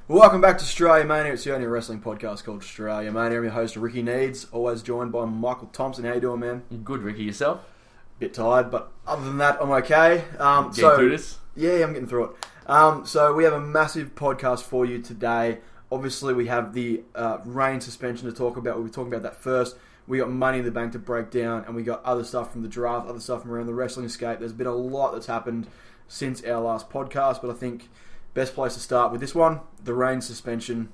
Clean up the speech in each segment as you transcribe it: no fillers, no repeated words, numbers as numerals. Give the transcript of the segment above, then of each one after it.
Welcome back to StrayaMania. It's the only wrestling podcast called StrayaMania. I'm your host, Ricki Needs, always joined by Michael Thompson. How you doing, man? Good, Ricki. Yourself? Bit tired, but other than that, I'm okay. Getting through this? Yeah, I'm getting through it. So we have a massive podcast for you today. Obviously, we have the Reigns suspension to talk about. We'll be talking about that first. We got Money in the Bank to break down, and we got other stuff from the draft, other stuff from around the wrestling escape. There's been a lot that's happened since our last podcast, but I think best place to start with this one, the Reigns suspension.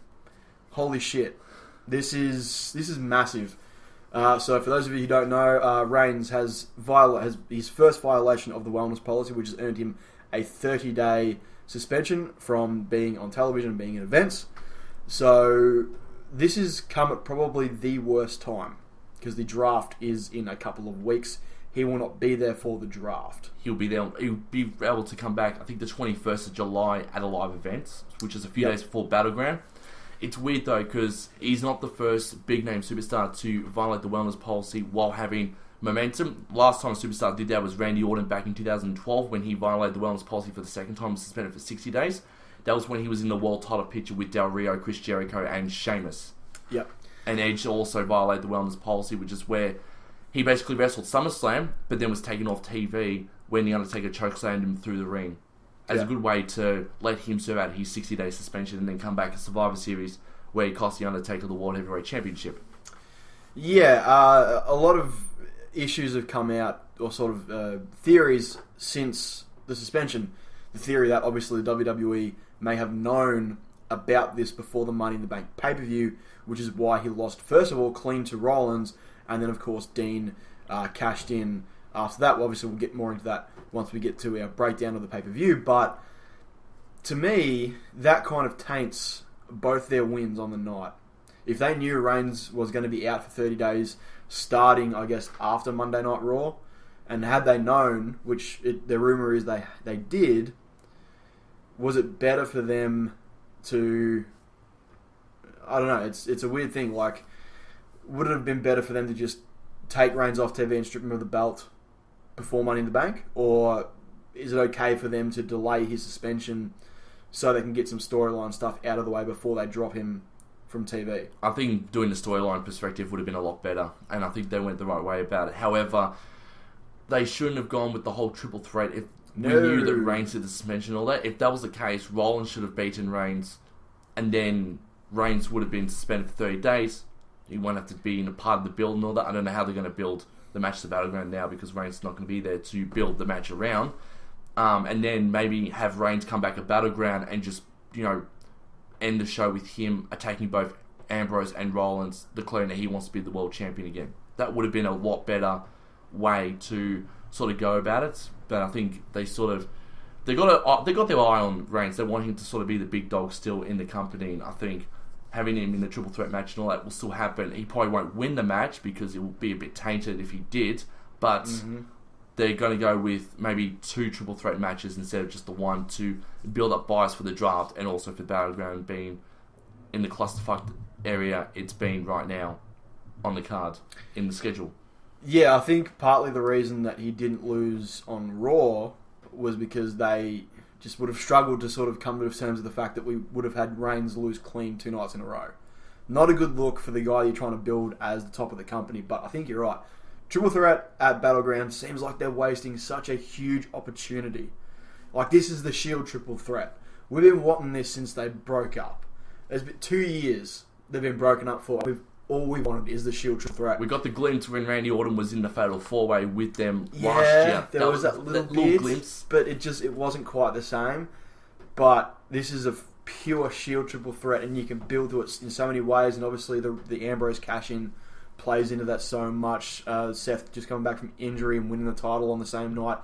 Holy shit. This is massive. So for those of you who don't know, Reigns has his first violation of the wellness policy, which has earned him a 30-day suspension from being on television and being in events. So this has come at probably the worst time because the draft is in a couple of weeks. He will not be there for the draft. He'll be there. He'll be able to come back, I think, the 21st of July at a live event, which is a few days before Battleground. It's weird, though, because he's not the first big-name superstar to violate the wellness policy while having momentum. Last time a superstar did that was Randy Orton back in 2012 when he violated the wellness policy for the second time and suspended for 60 days. That was when he was in the world title picture with Del Rio, Chris Jericho, and Sheamus. Yep. And Edge also violated the wellness policy, which is where he basically wrestled SummerSlam, but then was taken off TV when The Undertaker chokeslammed him through the ring. As a good way to let him serve out his 60-day suspension and then come back at Survivor Series, where he cost The Undertaker the World Heavyweight Championship. Yeah, a lot of issues have come out, or sort of theories since the suspension. The theory that obviously the WWE may have known about this before the Money in the Bank pay-per-view, which is why he lost, first of all, clean to Rollins, and then, of course, Dean cashed in after that. Well, obviously, we'll get more into that once we get to our breakdown of the pay-per-view. But to me, that kind of taints both their wins on the night. If they knew Reigns was going to be out for 30 days, starting, I guess, after Monday Night Raw, and had they known, which the rumour is they did, was it better for them to... I don't know, it's a weird thing, like... Would it have been better for them to just take Reigns off TV and strip him of the belt before Money in the Bank? Or is it okay for them to delay his suspension so they can get some storyline stuff out of the way before they drop him from TV? I think doing the storyline perspective would have been a lot better, and I think they went the right way about it. However, they shouldn't have gone with the whole triple threat if we knew that Reigns did the suspension and all that. If that was the case, Rollins should have beaten Reigns, and then Reigns would have been suspended for 30 days. He won't have to be in a part of the build and all that. I don't know how they're going to build the match to Battleground now because Reigns is not going to be there to build the match around. And then maybe have Reigns come back at Battleground and just, end the show with him attacking both Ambrose and Rollins, declaring that he wants to be the world champion again. That would have been a lot better way to sort of go about it. But I think they got their eye on Reigns. They want him to sort of be the big dog still in the company. And I think having him in the triple threat match and all that will still happen. He probably won't win the match because it will be a bit tainted if he did, but they're going to go with maybe 2 triple threat matches instead of just the one to build up bias for the draft and also for Battleground being in the clusterfuck area it's been right now on the card in the schedule. Yeah, I think partly the reason that he didn't lose on Raw was because they just would have struggled to sort of come to terms with the fact that we would have had Reigns lose clean 2 nights in a row. Not a good look for the guy you're trying to build as the top of the company, but I think you're right. Triple threat at Battleground seems like they're wasting such a huge opportunity. Like, this is the Shield triple threat. We've been wanting this since they broke up. It's been 2 years they've been broken up for. All we wanted is the Shield triple threat. We got the glimpse when Randy Orton was in the Fatal 4-Way with them last year. There was that little glimpse, but it wasn't quite the same. But this is a pure Shield triple threat, and you can build to it in so many ways. And obviously, the Ambrose cash-in plays into that so much. Seth just coming back from injury and winning the title on the same night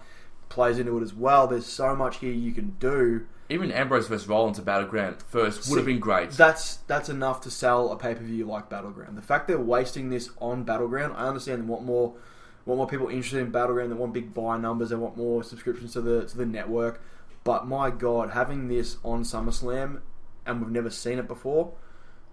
plays into it as well. There's so much here you can do. Even Ambrose vs. Rollins at Battleground first would have been great. That's enough to sell a pay-per-view like Battleground. The fact they're wasting this on Battleground, I understand they want more people interested in Battleground, they want big buy numbers, they want more subscriptions to the network. But my God, having this on SummerSlam, and we've never seen it before,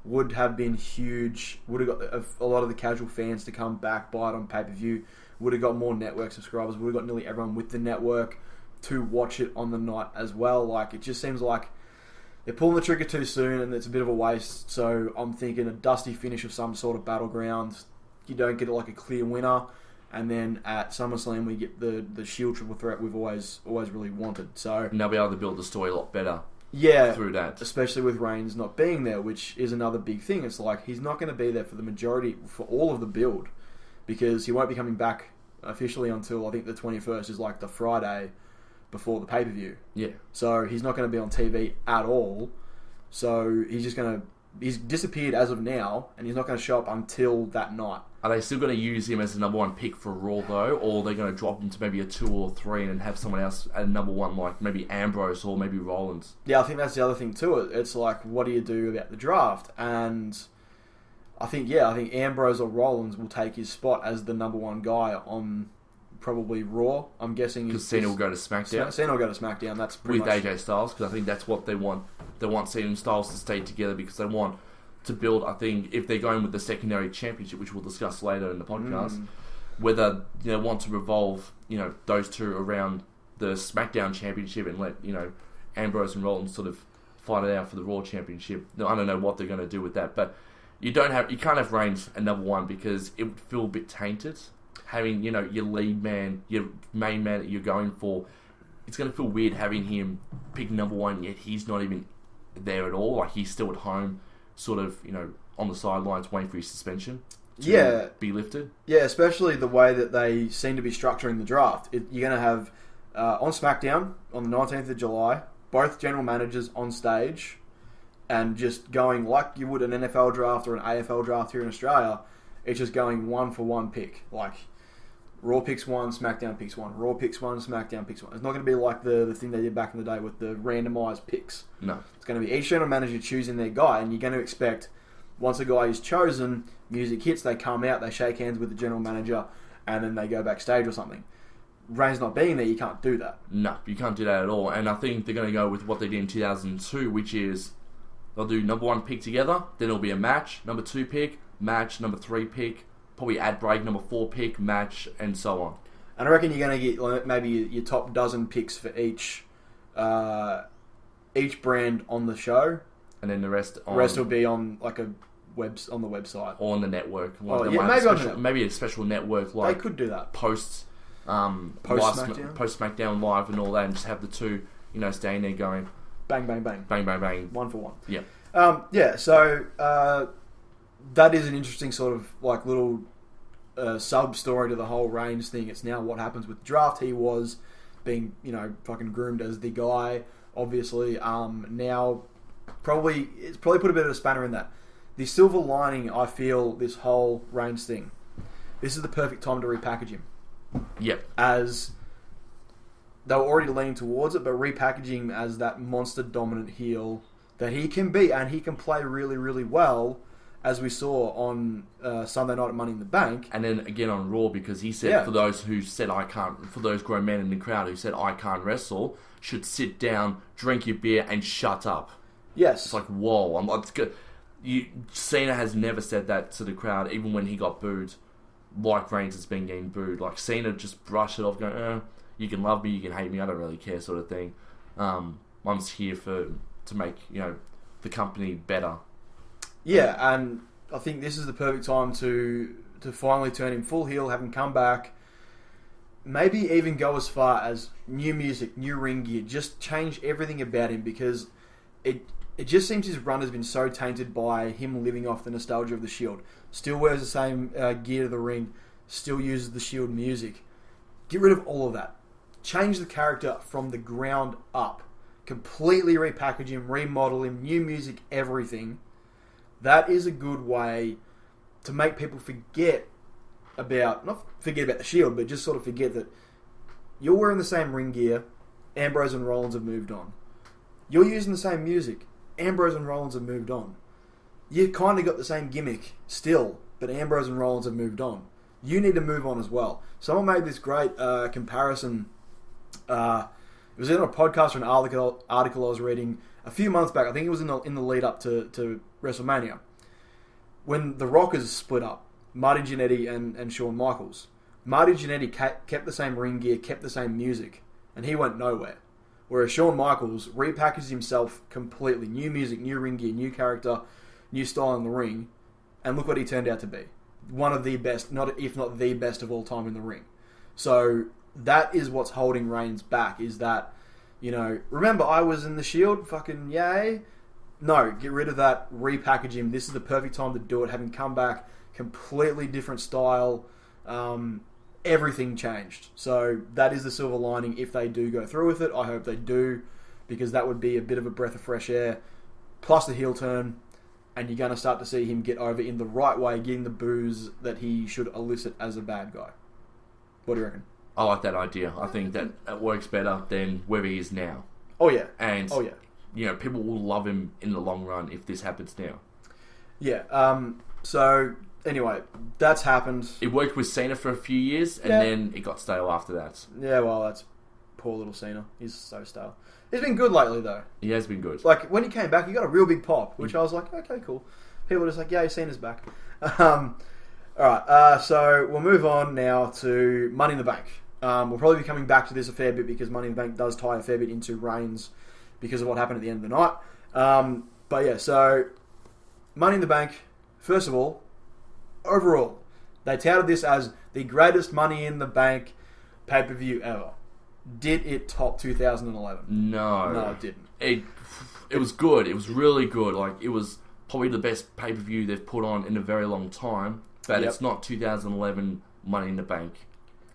would have been huge. Would have got a lot of the casual fans to come back, buy it on pay-per-view. Would have got more network subscribers. Would have got nearly everyone with the network to watch it on the night as well. Like, it just seems like they're pulling the trigger too soon, and it's a bit of a waste. So I'm thinking a dusty finish of some sort of battleground. You don't get like a clear winner, and then at SummerSlam we get the Shield triple threat we've always really wanted. So And they'll be able to build the story a lot better. Yeah, through that, especially with Reigns not being there, which is another big thing. It's like he's not going to be there for all of the build, because he won't be coming back officially until I think the 21st is like the Friday before the pay-per-view. Yeah. So he's not going to be on TV at all. So he's disappeared as of now, and he's not going to show up until that night. Are they still going to use him as the number one pick for Raw, though? Or are they going to drop him to maybe a 2 or 3 and have someone else at number 1, like maybe Ambrose or maybe Rollins? Yeah, I think that's the other thing to it. It's like, what do you do about the draft? And I think Ambrose or Rollins will take his spot as the number 1 guy on probably Raw. I'm guessing because Cena will go to SmackDown. Cena will go to SmackDown. That's pretty with much AJ Styles, because I think that's what they want. They want Cena and Styles to stay together because they want to build. I think if they're going with the secondary championship, which we'll discuss later in the podcast, whether want to revolve those two around the SmackDown championship and let Ambrose and Rollins sort of fight it out for the Raw championship. No, I don't know what they're going to do with that, but you can't have Reigns at number 1 because it would feel a bit tainted. Having your lead man, your main man that you're going for, it's going to feel weird having him pick number 1, yet he's not even there at all. Like he's still at home, sort of on the sidelines waiting for his suspension to be lifted. Yeah, especially the way that they seem to be structuring the draft. You're going to have on SmackDown on the 19th of July, both general managers on stage and just going like you would an NFL draft or an AFL draft here in Australia. It's just going 1-for-1 pick. Like Raw picks 1, SmackDown picks 1. Raw picks 1, SmackDown picks 1. It's not going to be like the thing they did back in the day with the randomised picks. No. It's going to be each general manager choosing their guy, and you're going to expect once a guy is chosen, music hits, they come out, they shake hands with the general manager, and then they go backstage or something. Reigns not being there, you can't do that. No, you can't do that at all. And I think they're going to go with what they did in 2002, which is they'll do number 1 pick together, then it'll be a match, number 2 pick, match, number 3 pick, probably ad break, number 4 pick, match, and so on. And I reckon you're going to get like, maybe your top dozen picks for each brand on the show, and then the rest will be on like on the website or on the network. Like maybe a special network. Like they could do that post SmackDown Live and all that, and just have the two staying there going bang bang bang bang bang bang 1-for-1. Yeah. So that is an interesting sort of like little sub story to the whole Reigns thing. It's now what happens with the draft. He was being fucking groomed as the guy. Obviously, now it's probably put a bit of a spanner in that. The silver lining, I feel, this whole Reigns thing. This is the perfect time to repackage him. Yep. As they were already leaning towards it, but repackaging him as that monster dominant heel that he can be, and he can play really, really well, as we saw on Sunday night at Money in the Bank. And then again on Raw, because he said for those who said for those grown men in the crowd who said I can't wrestle, should sit down, drink your beer, and shut up. Yes. It's like, whoa. It's good. Cena has never said that to the crowd, even when he got booed, like Reigns has been getting booed. Like, Cena just brushed it off, going, you can love me, you can hate me, I don't really care, sort of thing. I'm just here to make, the company better. Yeah, and I think this is the perfect time to finally turn him full heel, have him come back, maybe even go as far as new music, new ring gear, just change everything about him, because it just seems his run has been so tainted by him living off the nostalgia of the Shield. Still wears the same gear to the ring, still uses the Shield music. Get rid of all of that. Change the character from the ground up. Completely repackage him, remodel him, new music, everything. That is a good way to make people forget about the Shield, but just sort of forget that you're wearing the same ring gear, Ambrose and Rollins have moved on. You're using the same music, Ambrose and Rollins have moved on. You kind of got the same gimmick still, but Ambrose and Rollins have moved on. You need to move on as well. Someone made this great comparison. It was in a podcast or an article I was reading a few months back. I think it was in the lead up to WrestleMania. When the Rockers split up, Marty Jannetty and Shawn Michaels. Marty Jannetty kept the same ring gear, kept the same music, and he went nowhere. Whereas Shawn Michaels repackaged himself completely. New music, new ring gear, new character, new style in the ring. And look what he turned out to be. One of the best, if not the best of all time in the ring. So that is what's holding Reigns back, is that, remember I was in the Shield, fucking yay. No, get rid of that, repackage him. This is the perfect time to do it. Have him come back, completely different style. Everything changed. So that is the silver lining if they do go through with it. I hope they do, because that would be a bit of a breath of fresh air. Plus the heel turn, and you're going to start to see him get over in the right way, getting the boos that he should elicit as a bad guy. What do you reckon? I like that idea. I think that works better than where he is now. Oh yeah. And people will love him in the long run if this happens now. Yeah. So anyway, that's happened. It worked with Cena for a few years, and then it got stale after that. Yeah, well, that's poor little Cena. He's so stale. He's been good lately, though. He has been good. Like, when he came back, he got a real big pop, which I was like, okay, cool. People were just like, yay, Cena's back. Alright, so we'll move on now to Money in the Bank. We'll probably be coming back to this a fair bit, because Money in the Bank does tie a fair bit into Reigns because of what happened at the end of the night. But yeah, so Money in the Bank, first of all, overall, they touted this as the greatest Money in the Bank pay-per-view ever. Did it top 2011? No, it didn't. It was good. It was really good. Like, it was probably the best pay-per-view they've put on in a very long time. But It's not 2011 Money in the Bank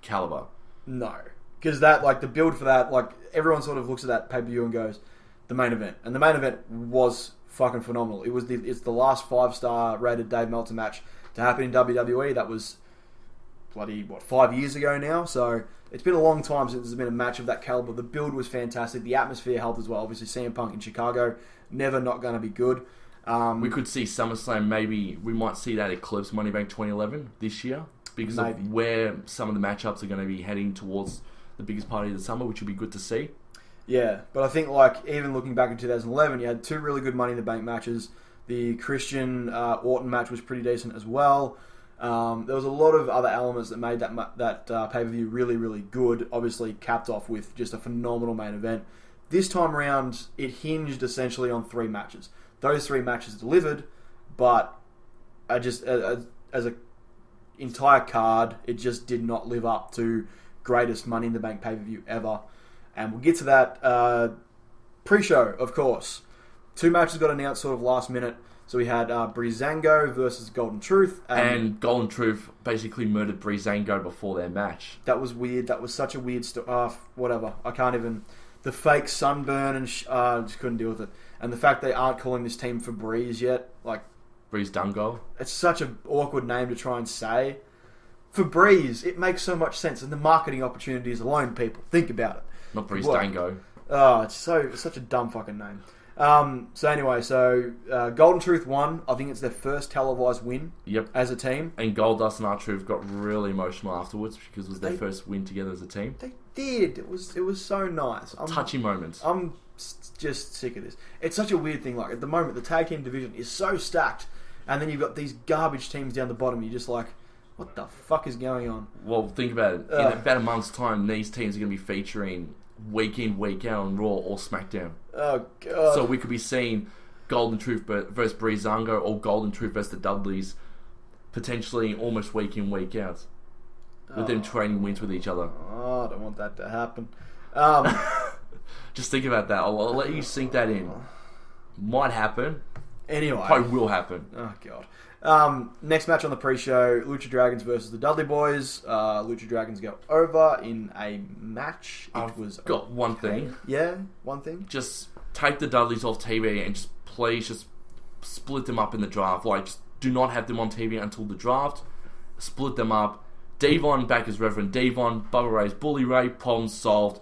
caliber. No, because that, like, the build for that, like, everyone sort of looks at that pay-per-view and goes, the main event, and the main event was fucking phenomenal. It's the last 5-star rated Dave Meltzer match to happen in WWE. That was 5 years ago now. So it's been a long time since there's been a match of that caliber. The build was fantastic. The atmosphere helped as well. Obviously, CM Punk in Chicago, never not going to be good. We could see SummerSlam. Maybe we might see that eclipse Money Bank 2011 this year, because of where some of the matchups are going to be heading towards the biggest party of the summer, which would be good to see. Yeah, but I think, like, even looking back in 2011, you had 2 really good Money in the Bank matches. The Christian Orton match was pretty decent as well. There was a lot of other elements that made that pay-per-view really, really good. Obviously, capped off with just a phenomenal main event. This time around, it hinged essentially on 3 matches. Those 3 matches delivered, but as a entire card, it just did not live up to greatest Money in the Bank pay-per-view ever. And we'll get to that pre-show, of course. 2 matches got announced sort of last minute. So we had Breezango versus Golden Truth. And Golden Truth basically murdered Breezango before their match. That was weird. That was such a weird whatever. I can't even... The fake sunburn and... I just couldn't deal with it. And the fact they aren't calling this team Febreze yet. Like... Breezango. It's such an awkward name to try and say. Febreze. It makes so much sense. And the marketing opportunities alone, people. Think about it. Not Breezango. Oh, it's such a dumb fucking name. So anyway, Golden Truth won. I think it's their first televised win as a team. And Goldust and R-Truth got really emotional afterwards because it was their first win together as a team. They did. It was so nice. Touchy moments. I'm just sick of this. It's such a weird thing. Like, at the moment, the tag team division is so stacked, and then you've got these garbage teams down the bottom. You're just like, what the fuck is going on? Well, think about it. In about a month's time, these teams are going to be featuring week in, week out on Raw or SmackDown. Oh, God. So we could be seeing Golden Truth versus Breezango or Golden Truth versus the Dudleys potentially almost week in, week out. With them trading wins with each other. Oh, I don't want that to happen. Just think about that. I'll let you sink that in. Might happen. Anyway. Probably will happen. Oh, God. Next match on the pre-show, Lucha Dragons versus the Dudley Boys. Lucha Dragons go over in a match. I've got one thing. Yeah, one thing. Just take the Dudleys off TV and please split them up in the draft. Like, just do not have them on TV until the draft. Split them up. Devon back as Reverend Devon. Bubba Ray's Bully Ray. Problems solved.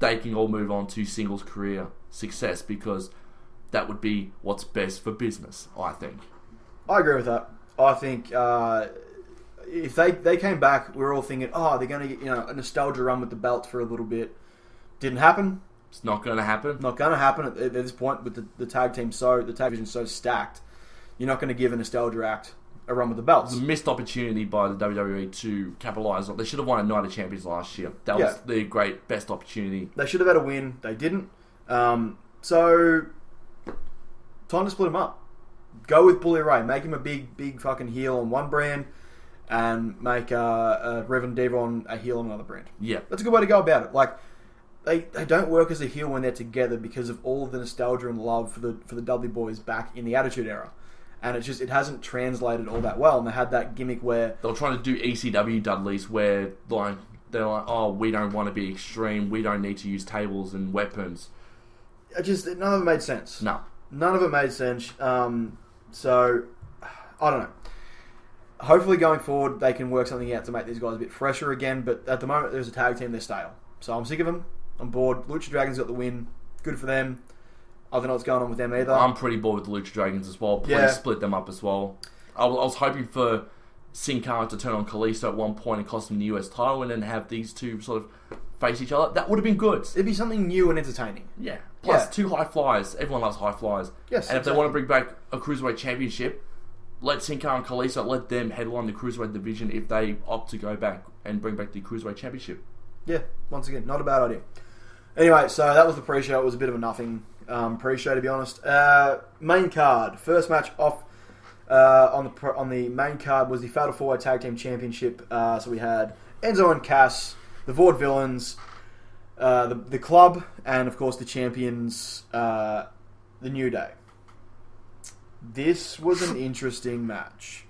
They can all move on to singles career success, because that would be what's best for business, I think. I agree with that. I think if they came back, we were all thinking, they're going to get a nostalgia run with the belt for a little bit. Didn't happen. It's not going to happen. Not going to happen at this point with the tag team. The tag division so stacked. You're not going to give a nostalgia act a run with the belts. It was a missed opportunity by the WWE to capitalise on. They should have won a Night of Champions last year. That was their best opportunity. They should have had a win. They didn't. So, time to split them up. Go with Bully Ray. Make him a big fucking heel on one brand, and make Reverend Devon a heel on another brand. Yeah. That's a good way to go about it. Like, they don't work as a heel when they're together because of all of the nostalgia and love for the Dudley Boys back in the Attitude Era. And it hasn't translated all that well. And they had that gimmick where they were trying to do ECW Dudleys where they're like, oh, we don't want to be extreme. We don't need to use tables and weapons. None of it made sense. No. None of it made sense. So, I don't know. Hopefully going forward they can work something out to make these guys a bit fresher again. But at the moment there's a tag team, they're stale. So I'm sick of them. I'm bored. Lucha Dragons got the win. Good for them. I don't know what's going on with them either. I'm pretty bored with the Lucha Dragons as well. Please split them up as well. I was hoping for Sin Cara to turn on Kalisto at one point and cost him the US title and then have these two sort of face each other. That would have been good. It'd be something new and entertaining. Yeah. Plus, two high flyers. Everyone loves high flyers. Yes. And if they want to bring back a Cruiserweight Championship, let Sin Cara and Kalisto, let them headline the Cruiserweight division if they opt to go back and bring back the Cruiserweight Championship. Yeah, once again, not a bad idea. Anyway, so that was the pre-show. It was a bit of a nothing pre-show, to be honest. Main card. First match off on the main card was the Fatal 4-Way Tag Team Championship. So we had Enzo and Cass, the Vaudevillains, the Club, and of course the champions, the New Day. This was an interesting match.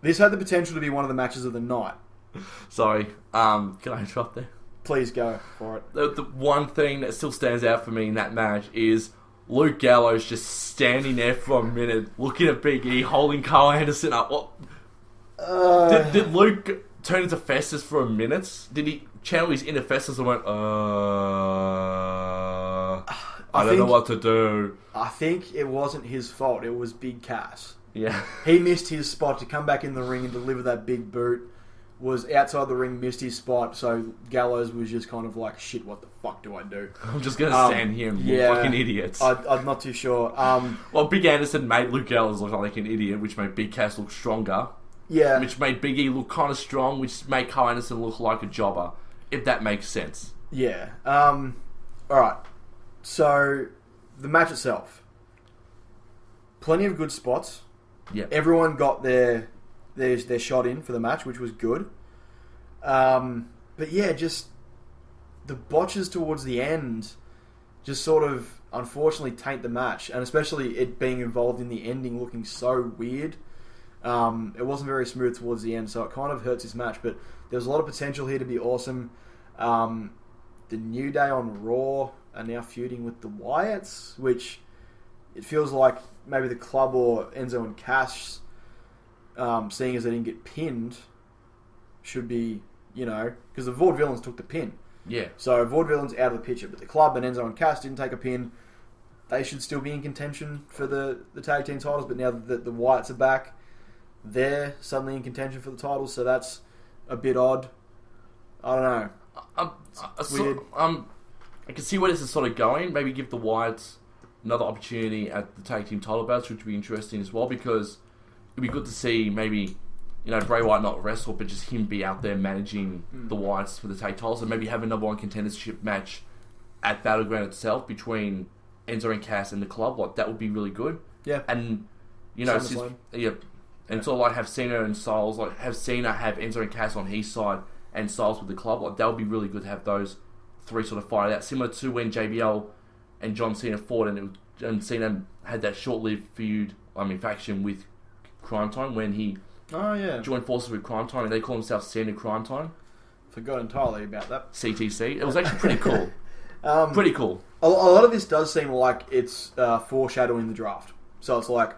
This had the potential to be one of the matches of the night. Sorry, can I interrupt there? Please go for it. The one thing that still stands out for me in that match is Luke Gallows just standing there for a minute, looking at Big E, holding Carl Anderson up. What? Did Luke turn into Festus for a minute? Did he channel his inner Festus and went, I don't know what to do? I think it wasn't his fault. It was Big Cass. Yeah. He missed his spot to come back in the ring and deliver that big boot. Was outside the ring, missed his spot, so Gallows was just kind of like, shit, what the fuck do I do? I'm just going to stand here and look like an idiot. I'm not too sure. Well, Big Anderson made Luke Gallows look like an idiot, which made Big Cass look stronger. Yeah. Which made Big E look kind of strong, which made Carl Anderson look like a jobber, if that makes sense. Yeah. Alright. So, the match itself. Plenty of good spots. Yeah. Everyone got their shot in for the match, which was good. But yeah, just the botches towards the end just sort of unfortunately taint the match, and especially it being involved in the ending looking so weird. It wasn't very smooth towards the end, so it kind of hurts this match, but there's a lot of potential here to be awesome. The New Day on Raw are now feuding with the Wyatts, which it feels like maybe the Club or Enzo and Cass, seeing as they didn't get pinned, should be, because the Vaudevillains took the pin. Yeah. So Vaudevillains out of the picture, but the Club and Enzo and Cass didn't take a pin. They should still be in contention for the tag team titles, but now that the Wyatts are back, they're suddenly in contention for the titles, so that's a bit odd. I don't know. Weird. I can see where this is sort of going. Maybe give the Wyatts another opportunity at the tag team title bouts, which would be interesting as well, because it'd be good to see maybe, Bray Wyatt not wrestle, but just him be out there managing the Wyatts for the tag titles, and maybe have a number one contendership match at Battleground itself between Enzo and Cass and the Club. Like, that would be really good. Yeah. And, and sort of like have Cena and Styles, like have Cena have Enzo and Cass on his side and Styles with the Club. Like, that would be really good to have those three sort of fight out, similar to when JBL and John Cena fought, and Cena had that short-lived faction with Crime Time when he joined forces with Crime Time, and they call themselves Cena Crime Time. Forgot entirely about that. CTC. It was actually pretty cool. Pretty cool. A lot of this does seem like it's foreshadowing the draft. So it's like,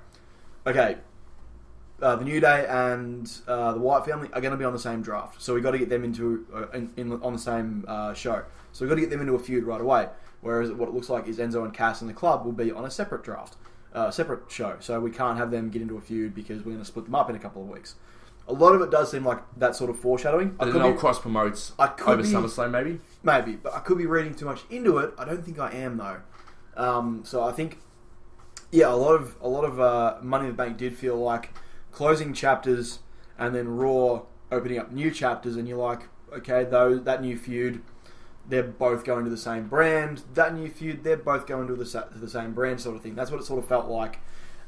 okay, the New Day and the Wyatt family are going to be on the same draft, so we got to get them into on the same show. So we got to get them into a feud right away. Whereas what it looks like is Enzo and Cass and the Club will be on a separate draft, separate show. So we can't have them get into a feud because we're going to split them up in a couple of weeks. A lot of it does seem like that sort of foreshadowing. But then they'll cross promotes over SummerSlam, maybe. Maybe, but I could be reading too much into it. I don't think I am though. So I think, a lot of Money in the Bank did feel like closing chapters and then Raw opening up new chapters, and you're like, okay, that new feud, they're both going to the same brand. That new feud, they're both going to the same brand, sort of thing. That's what it sort of felt like,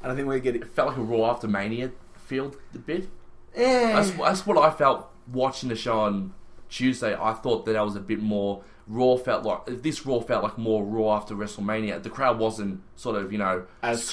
and I think we get it. It felt like a Raw after Mania feel a bit. Yeah, That's what I felt watching the show on Tuesday. I thought that was a bit more. Raw felt like more Raw after WrestleMania. The crowd wasn't sort of, as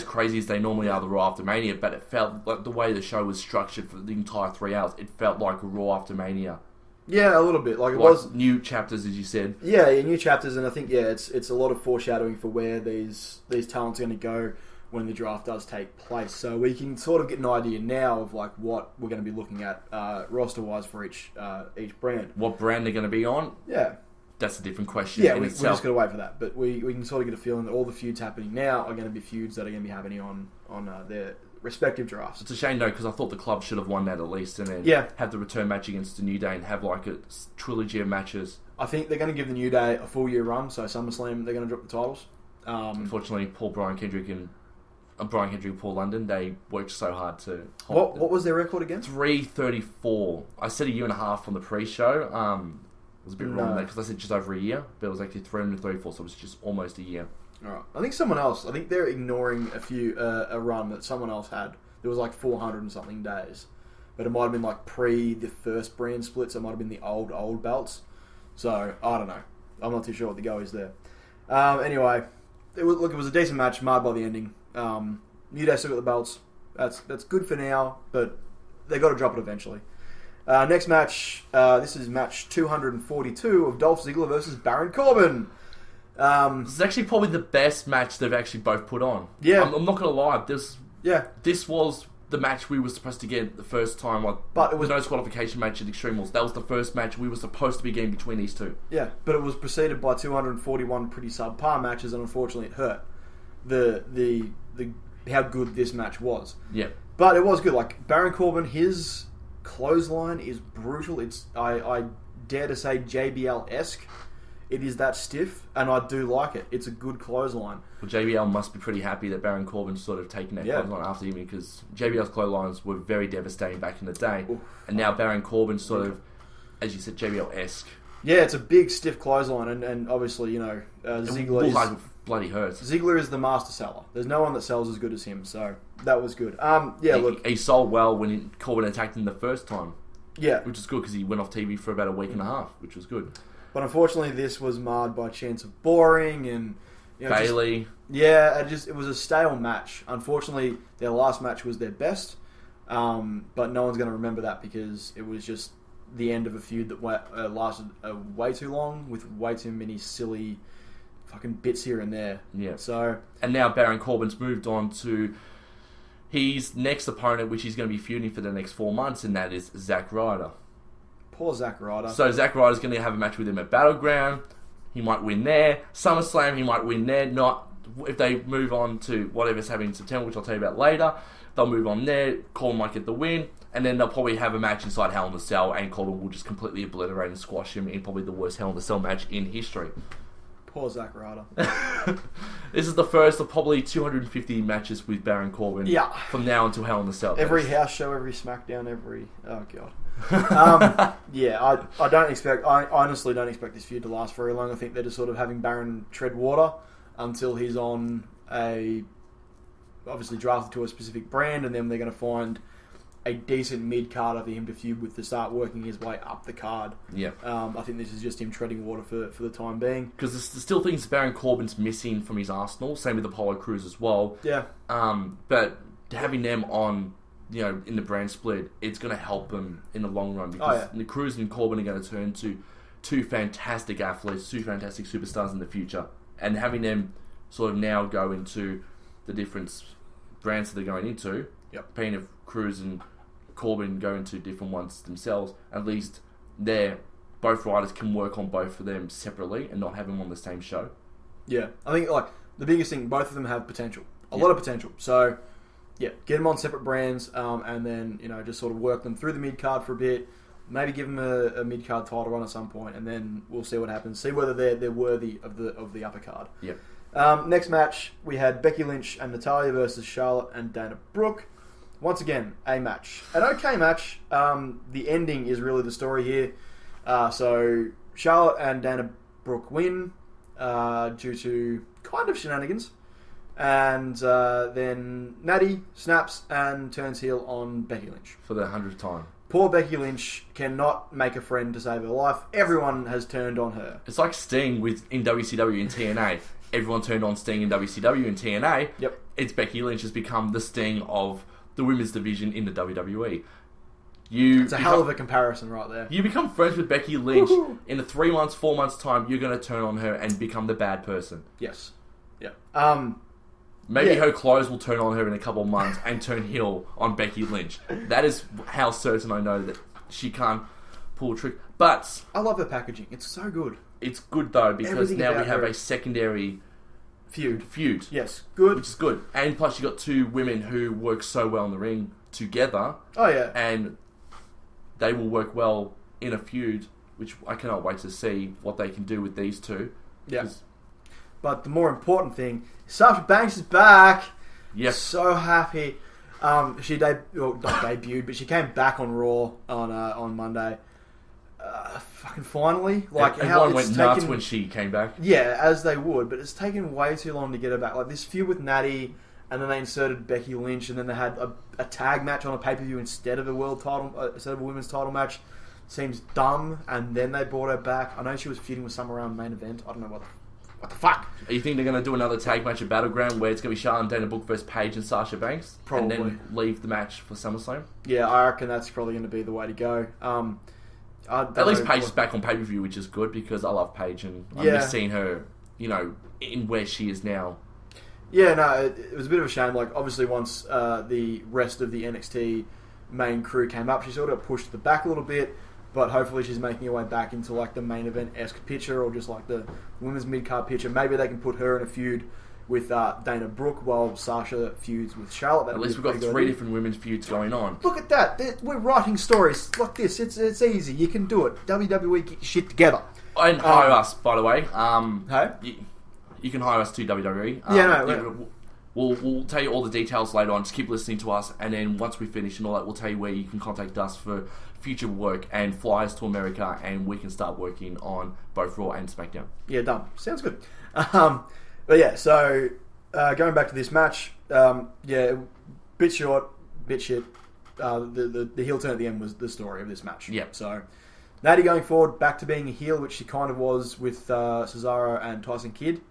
crazy as they normally are the Raw after Mania, but it felt like the way the show was structured for the entire 3 hours, it felt like a Raw after Mania. Yeah, a little bit. Like it was new chapters, as you said. Yeah, new chapters, and I think it's a lot of foreshadowing for where these talents are going to go when the draft does take place. So we can sort of get an idea now of like what we're going to be looking at roster wise for each brand. What brand they're going to be on? Yeah. That's a different question. Yeah, we just got to wait for that. But we can sort of get a feeling that all the feuds happening now are going to be feuds that are going to be happening on their respective drafts. It's a shame though, because I thought the club should have won that at least, and then have the return match against the New Day and have like a trilogy of matches. I think they're going to give the New Day a full year run. So SummerSlam, they're going to drop the titles. Unfortunately, Brian Kendrick and Paul London, they worked so hard to. What was their record again? 334. I said a year and a half on the pre-show. It was a bit wrong there because I said just over a year, but it was actually 334, so it was just almost a year. Alright. I think they're ignoring a run that someone else had. There was like 400 and something days. But it might have been like pre the first brand split, so it might have been the old belts. So, I don't know. I'm not too sure what the go is there. Anyway, it was a decent match, marred by the ending. New Day still got the belts. That's good for now, but they got to drop it eventually. Next match, this is match 242 of Dolph Ziggler versus Baron Corbin. This is actually probably the best match they've actually both put on. Yeah. I'm not going to lie. This was the match we were supposed to get the first time. But it was no qualification match at Extreme Rules. That was the first match we were supposed to be getting between these two. Yeah, but it was preceded by 241 pretty subpar matches, and unfortunately it hurt the how good this match was. Yeah. But it was good. Like, Baron Corbin, his clothesline is brutal. It's I dare to say JBL-esque. It is that stiff, and I do like it. It's a good clothesline. Well, JBL must be pretty happy that Baron Corbin's sort of taken that clothesline after him, because JBL's clotheslines were very devastating back in the day. Oof. And now Baron Corbin's sort of, as you said, JBL-esque. Yeah, it's a big, stiff clothesline, and obviously, Ziggler bloody hurts. Ziggler is the master seller. There's no one that sells as good as him, so that was good. He sold well when Corbin attacked him the first time. Yeah. Which is good, because he went off TV for about a week and a half, which was good. But unfortunately, this was marred by chance of boring and Bailey. It was a stale match. Unfortunately, their last match was their best, but no one's going to remember that because it was just the end of a feud that lasted way too long with way too many silly fucking bits here and there. Yeah. So, and now Baron Corbin's moved on to his next opponent, which he's going to be feuding for the next 4 months, and that is Zack Ryder. Poor Zack Ryder. So Zack Ryder's going to have a match with him at Battleground. He might win there. SummerSlam, he might win there. Not if they move on to whatever's happening in September, which I'll tell you about later. They'll move on there. Corbin might get the win, and then they'll probably have a match inside Hell in a Cell, and Corbin will just completely obliterate and squash him in probably the worst Hell in a Cell match in history. Poor Zack Ryder. This is the first of probably 250 matches with Baron Corbin. Yeah. From now until Hell in a Cell. Every house show, every SmackDown, oh god. I honestly don't expect this feud to last very long. I think they're just sort of having Baron tread water until he's on obviously drafted to a specific brand, and then they're going to find a decent mid-carder for him to feud with to start working his way up the card. Yeah. I think this is just him treading water for the time being. Because there's still things Baron Corbin's missing from his arsenal. Same with Apollo Crews as well. Yeah. But having them on, in the brand split, it's going to help them in the long run. Because the Crews and Corbin are going to turn to two fantastic athletes, two fantastic superstars in the future. And having them sort of now go into the different brands that they're going into, depending if Crews and Corbin go into different ones themselves, at least both riders can work on both of them separately and not have them on the same show. Yeah, I think the biggest thing, both of them have potential, a lot of potential. So get them on separate brands, and then just sort of work them through the mid card for a bit. Maybe give them a mid card title run at some point, and then we'll see what happens. See whether they're worthy of the upper card. Yeah. Next match we had Becky Lynch and Natalya versus Charlotte and Dana Brooke. once again, a match. An okay match. The ending is really the story here. So Charlotte and Dana Brooke win due to kind of shenanigans. And then Natty snaps and turns heel on Becky Lynch. For the 100th time. Poor Becky Lynch cannot make a friend to save her life. Everyone has turned on her. It's like Sting in WCW and TNA. Everyone turned on Sting in WCW and TNA. Yep. It's Becky Lynch has become the Sting of the women's division in the WWE. It's a hell of a comparison right there. You become friends with Becky Lynch. Woo-hoo. In a 3 months, 4 months time, you're going to turn on her and become the bad person. Yes. Yeah. Maybe her clothes will turn on her in a couple of months and turn heel on Becky Lynch. That is how certain I know that she can't pull a trick. But I love her packaging. It's so good. It's good though because Everything now we about have her. a secondary feud. Yes, good. Which is good. And plus you got two women who work so well in the ring together. Oh yeah. And they will work well in a feud, which I cannot wait to see what they can do with these two. Yeah. But the more important thing, Sasha Banks is back. Yes. So happy. She not debuted, but she came back on Raw on Monday. Fucking finally. Like, everyone went nuts when she came back. Yeah, as they would, but it's taken way too long to get her back. Like, this feud with Natty, and then they inserted Becky Lynch, and then they had a tag match on a pay-per-view instead of a instead of a women's title match. Seems dumb, and then they brought her back. I know she was feuding with some around main event. I don't know what the fuck. You think they're going to do another tag match at Battleground where it's going to be Charlotte and Dana Brooke versus Paige and Sasha Banks? Probably. And then leave the match for SummerSlam? Yeah, I reckon that's probably going to be the way to go. At least Paige is back on pay-per-view, which is good because I love Paige and I'm just seeing her, in where she is now. Yeah, no, it was a bit of a shame. Like, obviously once the rest of the NXT main crew came up, she sort of got pushed to the back a little bit. But hopefully she's making her way back into like the main event-esque picture or just like the women's mid-card picture. Maybe they can put her in a feud with Dana Brooke while Sasha feuds with Charlotte. At least we've got 3 different women's feuds going on. Look at that. We're writing stories like this. It's easy. You can do it. WWE, get your shit together. And hire us, by the way. Hey? You can hire us to WWE. We'll tell you all the details later on. Just keep listening to us, and then once we finish and all that, we'll tell you where you can contact us for future work and fly us to America, and we can start working on both Raw and SmackDown. Yeah, done. Sounds good. But yeah, so going back to this match, bit short, bit shit. The heel turn at the end was the story of this match. Yeah. So Natty going forward, back to being a heel, which she kind of was with Cesaro and Tyson Kidd.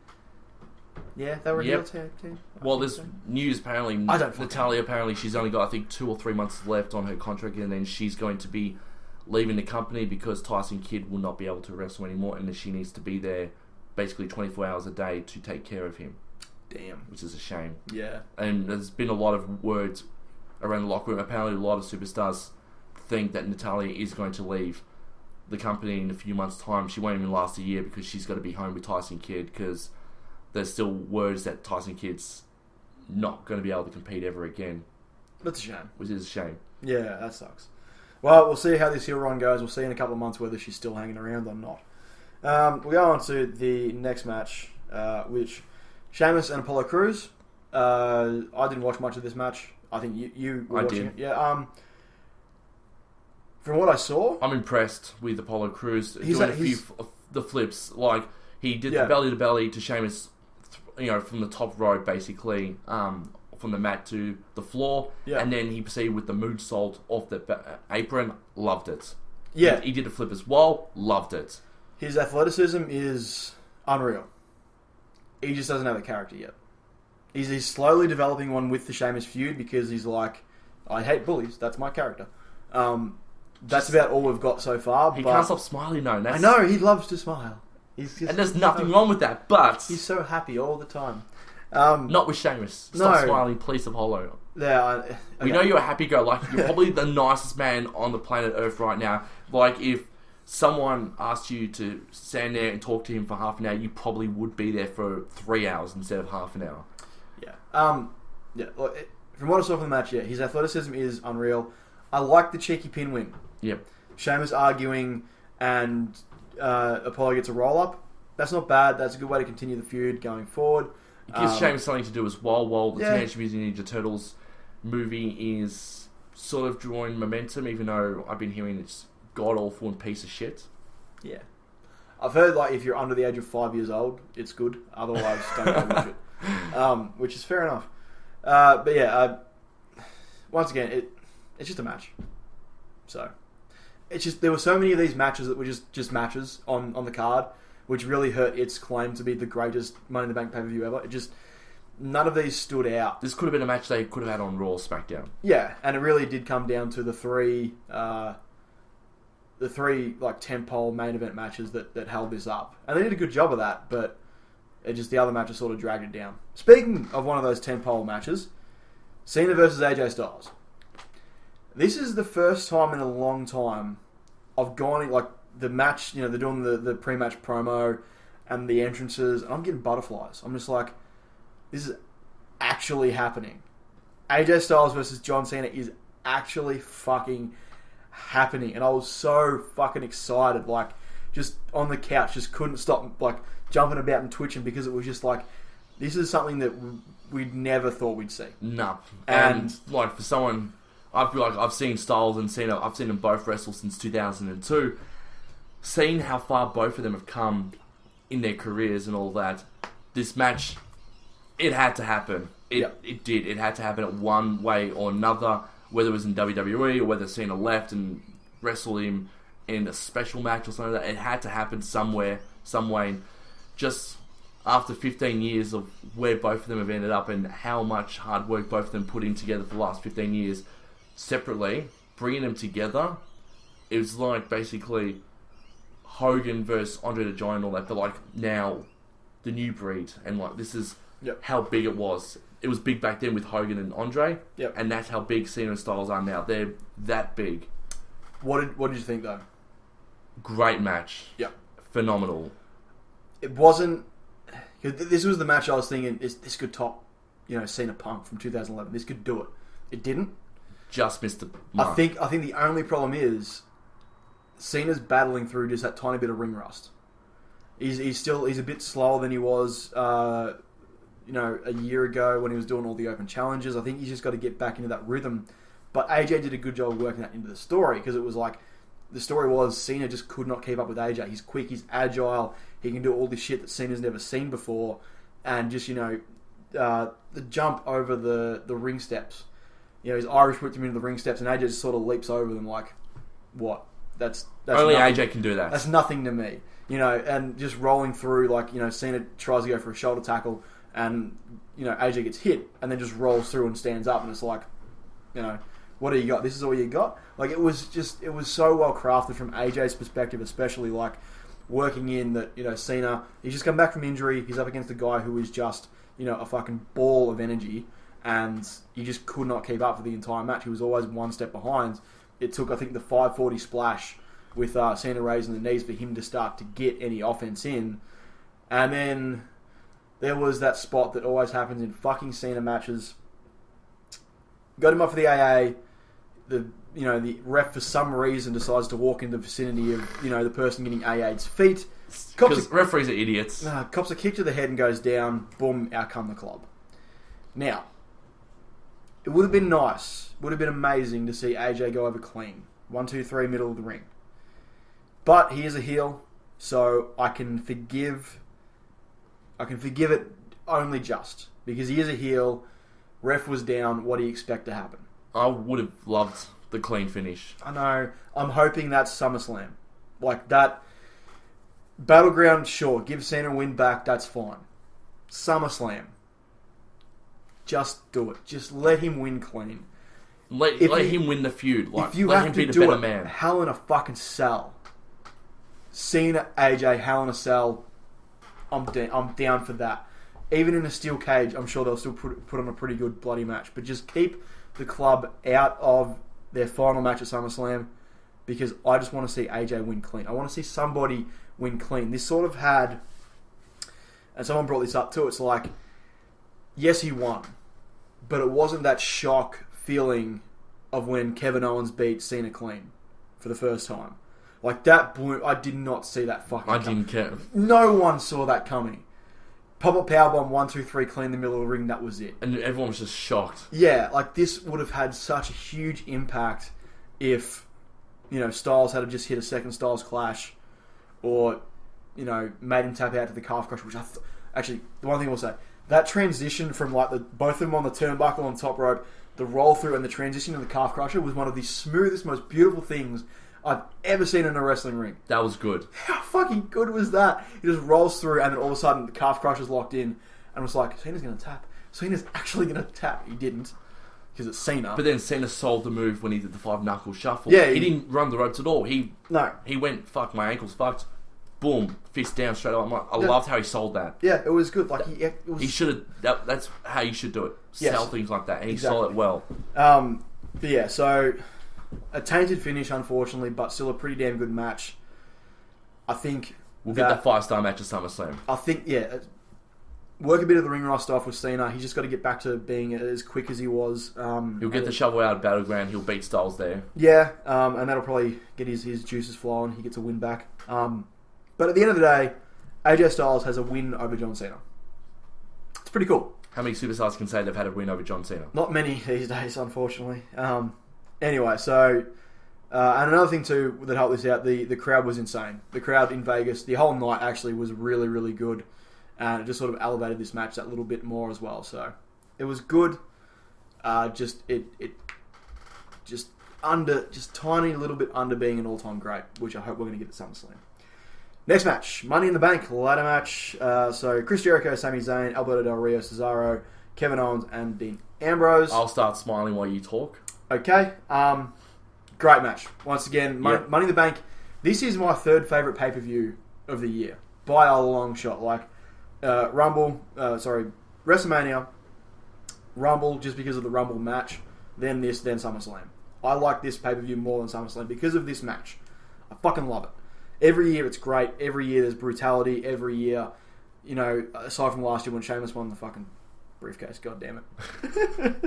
Yeah, they were a heel tag team. Well, there's news apparently. Natalya apparently she's only got 2 or 3 months left on her contract, and then she's going to be leaving the company because Tyson Kidd will not be able to wrestle anymore, and she needs to be there basically 24 hours a day to take care of him. Damn, which is a shame. Yeah, and there's been a lot of words around the locker room. Apparently, a lot of superstars think that Natalya is going to leave the company in a few months' time. She won't even last a year because she's got to be home with Tyson Kidd because there's still words that Tyson Kidd's not going to be able to compete ever again. That's a shame. Which is a shame. Yeah, that sucks. Well, we'll see how this heel run goes. We'll see in a couple of months whether she's still hanging around or not. We'll go on to the next match, which Sheamus and Apollo Crews. I didn't watch much of this match. I think you were watching it. Yeah. From what I saw, I'm impressed with Apollo Crews doing a few the flips. Like he did the belly to belly to Sheamus, from the top rope basically, from the mat to the floor, and then he proceeded with the moonsault off the apron. Loved it. Yeah, he did a flip as well. Loved it. His athleticism is unreal. He just doesn't have a character yet. He's slowly developing one with the Sheamus feud because he's like, I hate bullies. That's my character. That's about all we've got so far. He can't stop smiling though. I know, he loves to smile. And there's nothing wrong with that, but he's so happy all the time. Not with Sheamus. Stop smiling, please, Apollo. Yeah, we know you're a happy-go-lucky. You're probably the nicest man on the planet Earth right now. Like, if someone asked you to stand there and talk to him for half an hour, you probably would be there for 3 hours instead of half an hour. Yeah. Look, from what I saw from the match, his athleticism is unreal. I like the cheeky pin win. Yep. Sheamus arguing and Apollo gets a roll-up. That's not bad. That's a good way to continue the feud going forward. It gives Sheamus something to do as well while the Teenage Mutant Ninja Turtles movie is sort of drawing momentum, even though I've been hearing it's god-awful and piece of shit. Yeah. I've heard, like, if you're under the age of 5 years old, it's good. Otherwise, don't go watch it. Which is fair enough. But yeah, once again, it's just a match. So, it's just, there were so many of these matches that were just matches on the card, which really hurt its claim to be the greatest Money in the Bank pay-per-view ever. It just, none of these stood out. This could have been a match they could have had on Raw or SmackDown. Yeah, and it really did come down to the three like tentpole main event matches that held this up, and they did a good job of that. But it just, the other matches sort of dragged it down. Speaking of one of those tentpole matches, Cena versus AJ Styles. This is the first time in a long time I've gone in, like, the match. You know, they're doing the pre-match promo and the entrances, and I'm getting butterflies. I'm just like, this is actually happening. AJ Styles versus John Cena is actually fucking happening, and I was so fucking excited, like, just on the couch, just couldn't stop, like, jumping about and twitching, because it was just like, this is something that we'd never thought we'd see. No. And like, for someone, I feel like I've seen Styles and Cena, I've seen them both wrestle since 2002, seeing how far both of them have come in their careers and all that, this match, it had to happen. It did. It had to happen in one way or another, whether it was in WWE or whether Cena left and wrestled him in a special match or something like that. It had to happen somewhere, some way. Just after 15 years of where both of them have ended up and how much hard work both of them put in together for the last 15 years, separately, bringing them together, it was like basically Hogan versus Andre the Giant and all that, but like now, the new breed, and like this is how big it was. It was big back then with Hogan and Andre, and that's how big Cena and Styles are now. They're that big. What did you think, though? Great match. Yep. Phenomenal. It wasn't... This was the match I was thinking, this could top, Cena Punk from 2011. This could do it. It didn't. Just missed the mark. I think the only problem is Cena's battling through just that tiny bit of ring rust. He's a bit slower than he was... a year ago when he was doing all the open challenges. I think he's just got to get back into that rhythm. But AJ did a good job of working that into the story, because it was like, the story was Cena just could not keep up with AJ. He's quick, he's agile, he can do all this shit that Cena's never seen before, and just, the jump over the ring steps. His Irish whipped him into the ring steps, and AJ just sort of leaps over them like, what? That's only nothing. AJ can do that. That's nothing to me. And just rolling through, like, Cena tries to go for a shoulder tackle, and AJ gets hit and then just rolls through and stands up, and it's like, what do you got? This is all you got? Like, it was so well crafted from AJ's perspective, especially, like, working in that, Cena, he's just come back from injury, he's up against a guy who is just, a fucking ball of energy, and he just could not keep up for the entire match. He was always one step behind. It took, I think, the 540 splash with Cena raising the knees for him to start to get any offense in, and then there was that spot that always happens in fucking Cena matches. Got him up for the AA. The ref for some reason decides to walk in the vicinity of the person getting AA'd feet. Because referees are idiots. Cops a kick to the head and goes down. Boom! Out come the club. Now, it would have been nice. Would have been amazing to see AJ go over clean. 1, 2, 3, middle of the ring. But he is a heel, so I can forgive it only just, because he is a heel. Ref was down. What do you expect to happen? I would have loved the clean finish. I know. I'm hoping that's SummerSlam. Like that. Battleground, sure. Give Cena a win back. That's fine. SummerSlam. Just do it. Just let him win clean. Let him win the feud. Like, if you let have him to be the do better it, man. Hell in a fucking cell. Cena, AJ, Hell in a Cell. I'm down for that. Even in a steel cage, I'm sure they'll still put on a pretty good bloody match. But just keep the club out of their final match at SummerSlam, because I just want to see AJ win clean. I want to see somebody win clean. This sort of had, and someone brought this up too, it's like, yes, he won, but it wasn't that shock feeling of when Kevin Owens beat Cena clean for the first time. Like, that blew, I did not see that fucking I didn't care. No one saw that coming. Pop-up powerbomb, 1, 2, 3, clean the middle of the ring, that was it. And everyone was just shocked. Yeah, like this would have had such a huge impact if, Styles had just hit a second Styles clash or, made him tap out to the calf crusher, which actually, the one thing I will say, that transition from like both of them on the turnbuckle on the top rope, the roll through and the transition to the calf crusher was one of the smoothest, most beautiful things I've ever seen in a wrestling ring. That was good. How fucking good was that? He just rolls through and then all of a sudden the calf crusher's locked in and was like, Cena's going to tap. Cena's actually going to tap. He didn't because it's Cena. But then Cena sold the move when he did the 5-knuckle shuffle. Yeah, he didn't run the ropes at all. He went, fuck, my ankle's fucked. Boom, fist down straight away. I'm like, I loved how he sold that. Yeah, it was good. Like he should have. That's how you should do it. Sell things like that, and he sold it well. But yeah, so a tainted finish, unfortunately, but still a pretty damn good match. I think we'll get that 5-star match at SummerSlam. I think work a bit of the ring rust off with Cena. He's just got to get back to being as quick as he was. He'll get the shovel out of Battleground. He'll beat Styles there. Yeah, and that'll probably get his juices flowing. He gets a win back. But at the end of the day, AJ Styles has a win over John Cena. It's pretty cool. How many superstars can say they've had a win over John Cena? Not many these days, unfortunately. Anyway, so... and another thing too that helped this out, the crowd was insane. The crowd in Vegas, the whole night actually was really, really good. And it just sort of elevated this match that little bit more as well. So it was good. Just tiny little bit under being an all-time great, which I hope we're going to get at SummerSlam. Next match, Money in the Bank ladder match. So Chris Jericho, Sami Zayn, Alberto Del Rio, Cesaro, Kevin Owens, and Dean Ambrose. I'll start smiling while you talk. Okay. Great match. Once again, Money in the Bank. This is my third favourite pay-per-view of the year. By a long shot. Like, WrestleMania, Rumble, just because of the Rumble match, then this, then SummerSlam. I like this pay-per-view more than SummerSlam because of this match. I fucking love it. Every year it's great. Every year there's brutality. Every year, aside from last year when Sheamus won the fucking briefcase. God damn it.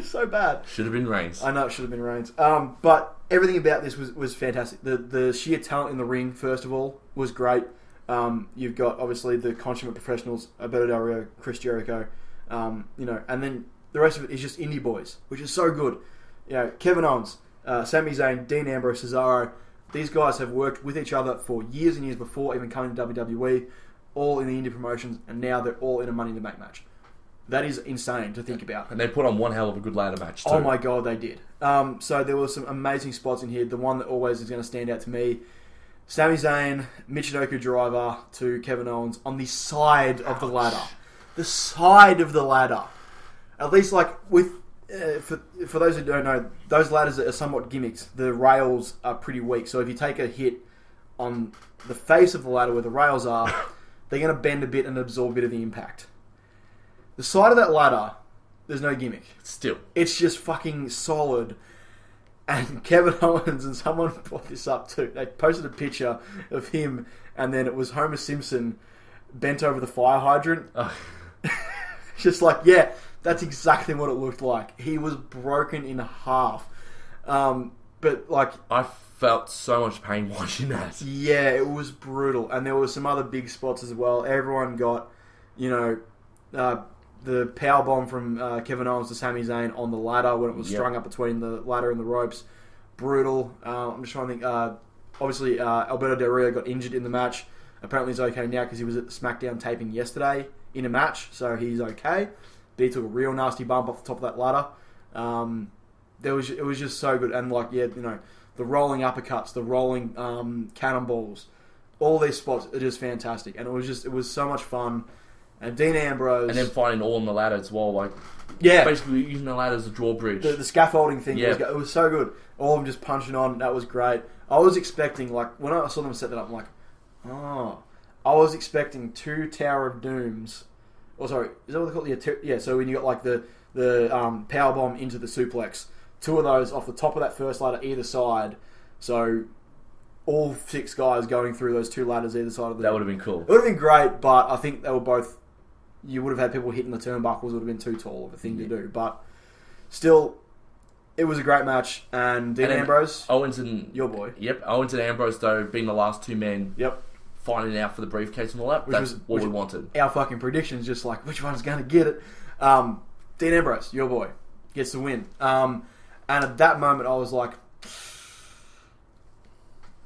So bad. Should have been Reigns. I know it should have been Reigns. But everything about this was fantastic. The sheer talent in the ring, first of all, was great. You've got, obviously, the consummate professionals, Alberto Del Rio, Chris Jericho, and then the rest of it is just indie boys, which is so good. Kevin Owens, Sami Zayn, Dean Ambrose, Cesaro. These guys have worked with each other for years and years before even coming to WWE, all in the indie promotions, and now they're all in a Money in the Bank match. That is insane to think about. And they put on one hell of a good ladder match too. Oh my god, they did. So there were some amazing spots in here. The one that always is going to stand out to me, Sami Zayn, Michinoku driver to Kevin Owens on the side of the ladder. The side of the ladder. At least with... For those who don't know, those ladders are somewhat gimmicked. The rails are pretty weak, so if you take a hit on the face of the ladder where the rails are, they're going to bend a bit and absorb a bit of the impact. The side of that ladder, there's no gimmick. Still. It's just fucking solid. And Kevin Owens, and someone brought this up too, they posted a picture of him, and then it was Homer Simpson bent over the fire hydrant. Just that's exactly what it looked like. He was broken in half. But I felt so much pain watching that. Yeah, it was brutal. And there were some other big spots as well. Everyone got, the powerbomb from Kevin Owens to Sami Zayn on the ladder when it was strung up between the ladder and the ropes. Brutal. I'm just trying to think. Obviously, Alberto Del Rio got injured in the match. Apparently he's okay now because he was at the SmackDown taping yesterday in a match, so he's okay. But he took a real nasty bump off the top of that ladder. It was just so good. And the rolling uppercuts, the rolling cannonballs, all these spots are just fantastic. And it was so much fun. And Dean Ambrose... And then fighting all on the ladder as well. Basically using the ladder as a drawbridge. The scaffolding thing, it was so good. All of them just punching on, that was great. I was expecting, when I saw them set that up, I'm like, oh. I was expecting 2 Tower of Dooms. Oh, sorry, is that what they call it? Yeah, so when you got the powerbomb into the suplex, 2 of those off the top of that first ladder either side. So all 6 guys going through those 2 ladders either side of the... That would have been cool. It would have been great, but I think they were both... You would have had people hitting the turnbuckles. It would have been too tall of a thing to do. But still, it was a great match. And Dean Ambrose... Owens and... Your boy. Yep, Owens and Ambrose, though, being the last 2 men... Yep. finding out for the briefcase and all that. That's what we wanted. Our fucking predictions, just like, which one's going to get it? Dean Ambrose, your boy, gets the win. And at that moment, I was like,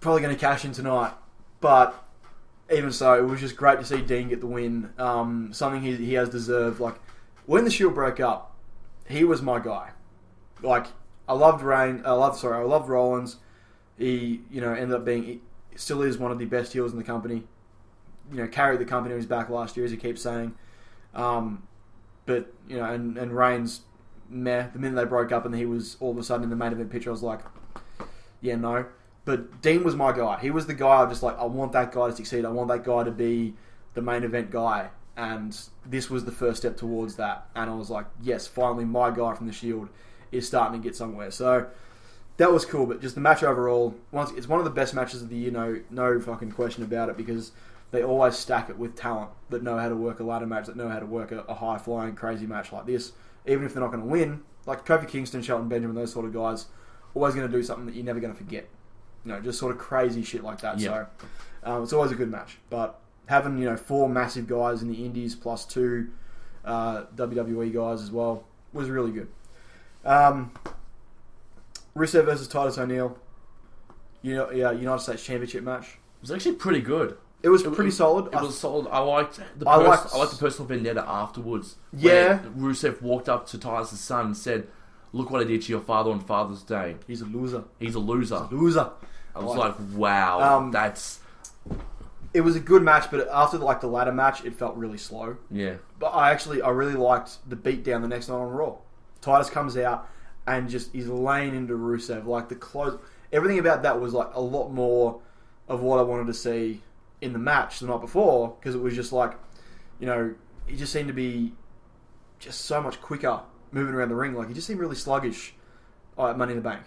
probably going to cash in tonight. But even so, it was just great to see Dean get the win. Something he has deserved. Like, when the Shield broke up, he was my guy. Like, I loved Rollins. He, ended up being, still is one of the best heels in the company. Carried the company on his back last year, as he keeps saying. But, and Reigns, meh. The minute they broke up and he was all of a sudden in the main event picture, I was like, yeah, no. But Dean was my guy. He was the guy I want that guy to succeed. I want that guy to be the main event guy. And this was the first step towards that. And I was like, yes, finally my guy from the Shield is starting to get somewhere. So that was cool. But just the match overall, it's one of the best matches of the year, no fucking question about it, because they always stack it with talent that know how to work a ladder match, that know how to work a high-flying, crazy match like this. Even if they're not going to win, like Kofi Kingston, Shelton Benjamin, those sort of guys, always going to do something that you're never going to forget. Just sort of crazy shit like that. Yeah. So it's always a good match. But having, 4 massive guys in the Indies plus 2 WWE guys as well was really good. Rusev versus Titus O'Neil. United States Championship match. It was actually pretty good. It was pretty solid. It was solid. I liked the personal vendetta afterwards. Yeah. Rusev walked up to Titus' son and said, "Look what I did to your father on Father's Day. He's a loser. He's a loser." I was like, wow, that's... It was a good match, but after the ladder match, it felt really slow. Yeah. But I really liked the beatdown the next night on Raw. Titus comes out and just is laying into Rusev. Like, the close... Everything about that was, a lot more of what I wanted to see in the match the night before, because it was just he just seemed to be just so much quicker moving around the ring. Like, he just seemed really sluggish at Money in the Bank.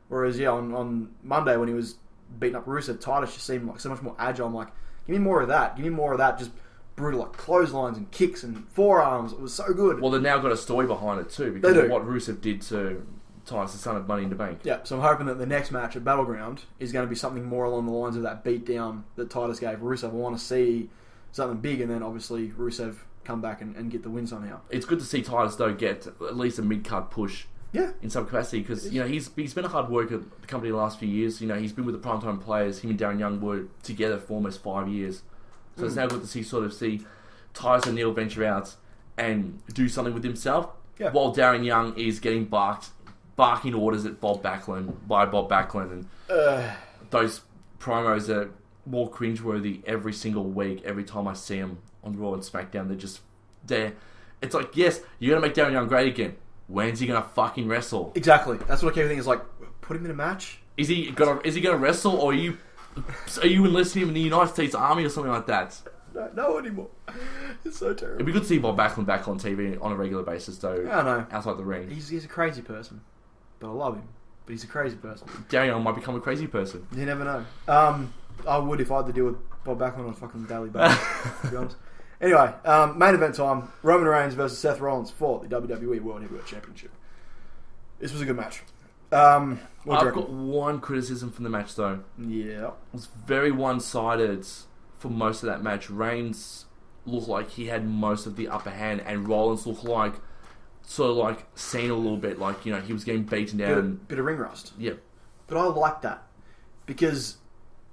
Whereas, on Monday when he was beating up Rusev, Titus just seemed so much more agile. I'm like, give me more of that. Give me more of that. Just brutal, clotheslines and kicks and forearms. It was so good. Well, they've now got a story behind it too, because of what Rusev did to Titus' son at Money in the Bank. Yeah, so I'm hoping that the next match at Battleground is going to be something more along the lines of that beatdown that Titus gave Rusev. I want to see something big, and then obviously Rusev come back and get the win somehow. It's good to see Titus, though, get at least a mid-card push. Yeah. In some capacity, because he's been a hard worker at the company the last few years. He's been with the Primetime Players. Him and Darren Young were together for almost 5 years. So it's now good to see Titus O'Neil venture out and do something with himself, while Darren Young is getting barking orders at Bob Backlund, and those promos are more cringeworthy every single week. Every time I see them on Raw and SmackDown, they're just there. It's like, yes, you're gonna make Darren Young great again. When's he gonna fucking wrestle? Exactly. That's what everything is like. Put him in a match. Is he gonna wrestle, or are you enlisting him in the United States Army or something like that? Don't know anymore. It's so terrible. It'd be good to see Bob Backlund back on TV on a regular basis, though. I know. Outside the ring, he's a crazy person, but I love him. But he's a crazy person. Darren Young might become a crazy person. You never know. I would if I had to deal with Bob Backlund on a fucking daily basis. To be honest. Anyway, main event time. Roman Reigns versus Seth Rollins for the WWE World Heavyweight Championship. This was a good match. I've got one criticism from the match, though. Yeah. It was very one-sided for most of that match. Reigns looked like he had most of the upper hand, and Rollins looked like seen a little bit, he was getting beaten down. Bit of ring rust. Yeah. But I like that, because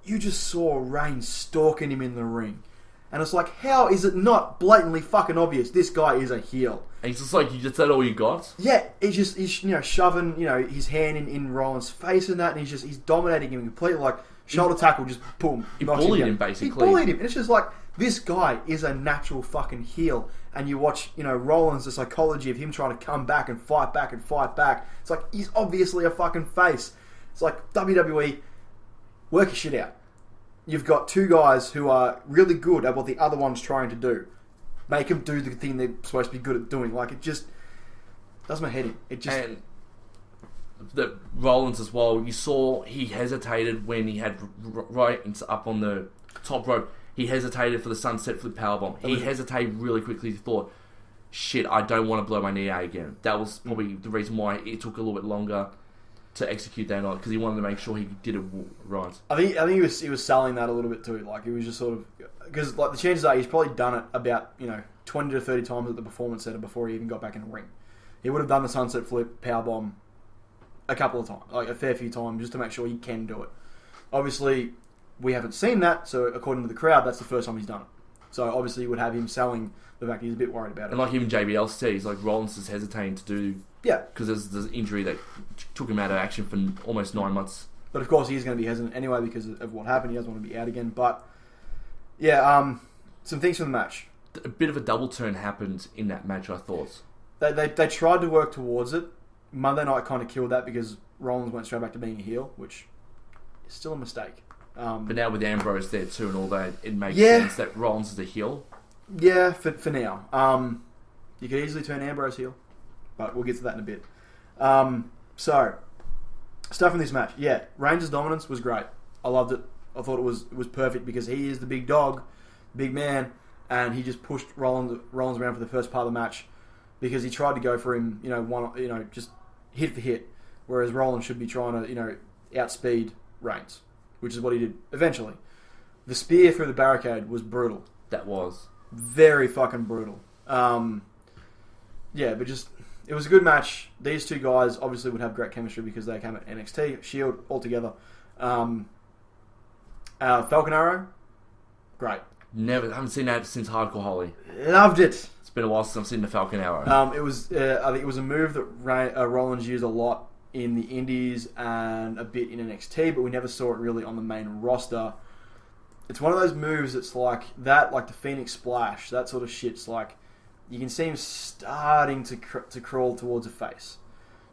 you just saw Reigns stalking him in the ring. And it's like, how is it not blatantly fucking obvious this guy is a heel? And he's just like, is that all you got? Yeah, he's shoving, his hand in Rollins' face and that, and he's dominating him completely, like, shoulder tackle, just boom. He bullied him, basically. He bullied him, and it's just like, this guy is a natural fucking heel. And you watch, Rollins, the psychology of him trying to come back and fight back and fight back. It's like, he's obviously a fucking face. It's like, WWE, work your shit out. You've got 2 guys who are really good at what the other one's trying to do. Make them do the thing they're supposed to be good at doing. Like, it just does my head in. And the Rollins as well, you saw he hesitated when he had Reigns up on the top rope. He hesitated for the sunset flip powerbomb. He hesitated really quickly. He thought, shit, I don't want to blow my knee out again. That was probably the reason why it took a little bit longer. to execute that night because he wanted to make sure he did it right. I think he was selling that a little bit too. Like, he was just sort of, because like the chances are he's probably done it about 20 to 30 times at the performance center before he even got back in the ring. He would have done the sunset flip, powerbomb a couple of times, like a fair few times, just to make sure he can do it. Obviously, we haven't seen that, so according to the crowd, that's the first time he's done it. So obviously, you would have him selling the fact he's a bit worried about it. And like even JBL said, he's like, Rollins is hesitating to do... Yeah. Because there's an injury that took him out of action for almost 9 months. But of course, he's going to be hesitant anyway because of what happened. He doesn't want to be out again. But, yeah, some things from the match. A bit of a double turn happened in that match, I thought. They tried to work towards it. Monday night kind of killed that because Rollins went straight back to being a heel, which is still a mistake. But now with Ambrose there too and all that, it makes sense that Rollins is a heel. Yeah, for now. You could easily turn Ambrose heel, but we'll get to that in a bit. So, stuff from this match. Yeah, Reigns' dominance was great. I loved it. I thought it was perfect because he is the big dog, big man, and he just pushed Rollins around for the first part of the match because he tried to go for him, just hit for hit, whereas Rollins should be trying to, outspeed Reigns, which is what he did eventually. The spear through the barricade was brutal. That was very fucking brutal. Yeah, but just it was a good match. These two guys obviously would have great chemistry because they came at NXT, Shield all together. Falcon Arrow, great. I haven't seen that since Hardcore Holly. Loved it. It's been a while since I've seen the Falcon Arrow. It was I think it was a move that Rollins used a lot in the Indies and a bit in NXT, but we never saw it really on the main roster. It's one of those moves that's like that, like the Phoenix Splash, that sort of shit's like you can see him starting to crawl towards a face,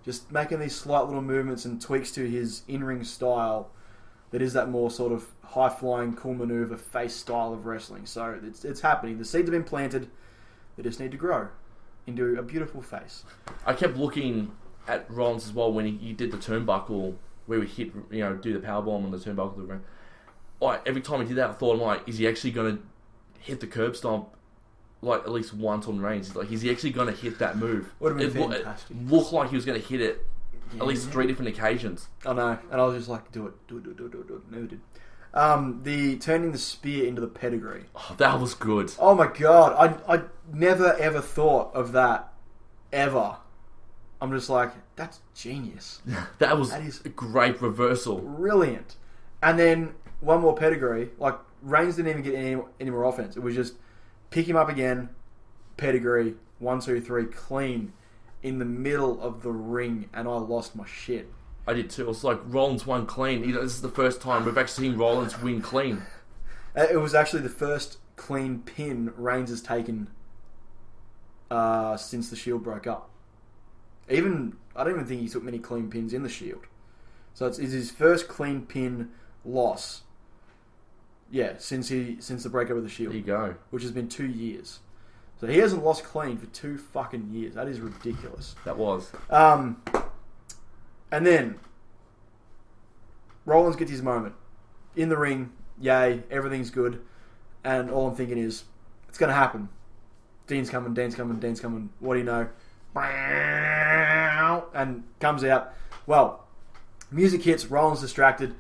just making these slight little movements and tweaks to his in-ring style. That is that more sort of high-flying, cool maneuver face style of wrestling. So it's happening. The seeds have been planted. They just need to grow into a beautiful face. I kept looking at Rollins as well when he did the turnbuckle where we hit, do the powerbomb on the turnbuckle. Like, every time he did that, I thought, is he actually going to hit the curb stomp like at least once on Reigns? Like, is he actually going to hit that move? Would have been fantastic. It looked like he was going to hit it at least 3 different occasions. I know, and I was just like, do it. Never did. The turning the spear into the pedigree. Oh, that was good. Oh my god, I never ever thought of that ever. I'm just like, that's genius. that is a great reversal. Brilliant. And then one more pedigree. Like, Reigns didn't even get any more offense. It was just pick him up again, pedigree, 1, 2, 3, clean, in the middle of the ring, and I lost my shit. I did too. It was like Rollins won clean. This is the first time we've actually seen Rollins win clean. It was actually the first clean pin Reigns has taken since the Shield broke up. I don't even think he took many clean pins in the Shield. So it's his first clean pin loss. Yeah, since the breakup of the Shield. There you go. Which has been 2 years. So he hasn't lost clean for 2 fucking years. That is ridiculous. That was. And then Rollins gets his moment. In the ring, yay, everything's good. And all I'm thinking is, it's going to happen. Dean's coming. What do you know? And comes out. Well, music hits, Rollins distracted.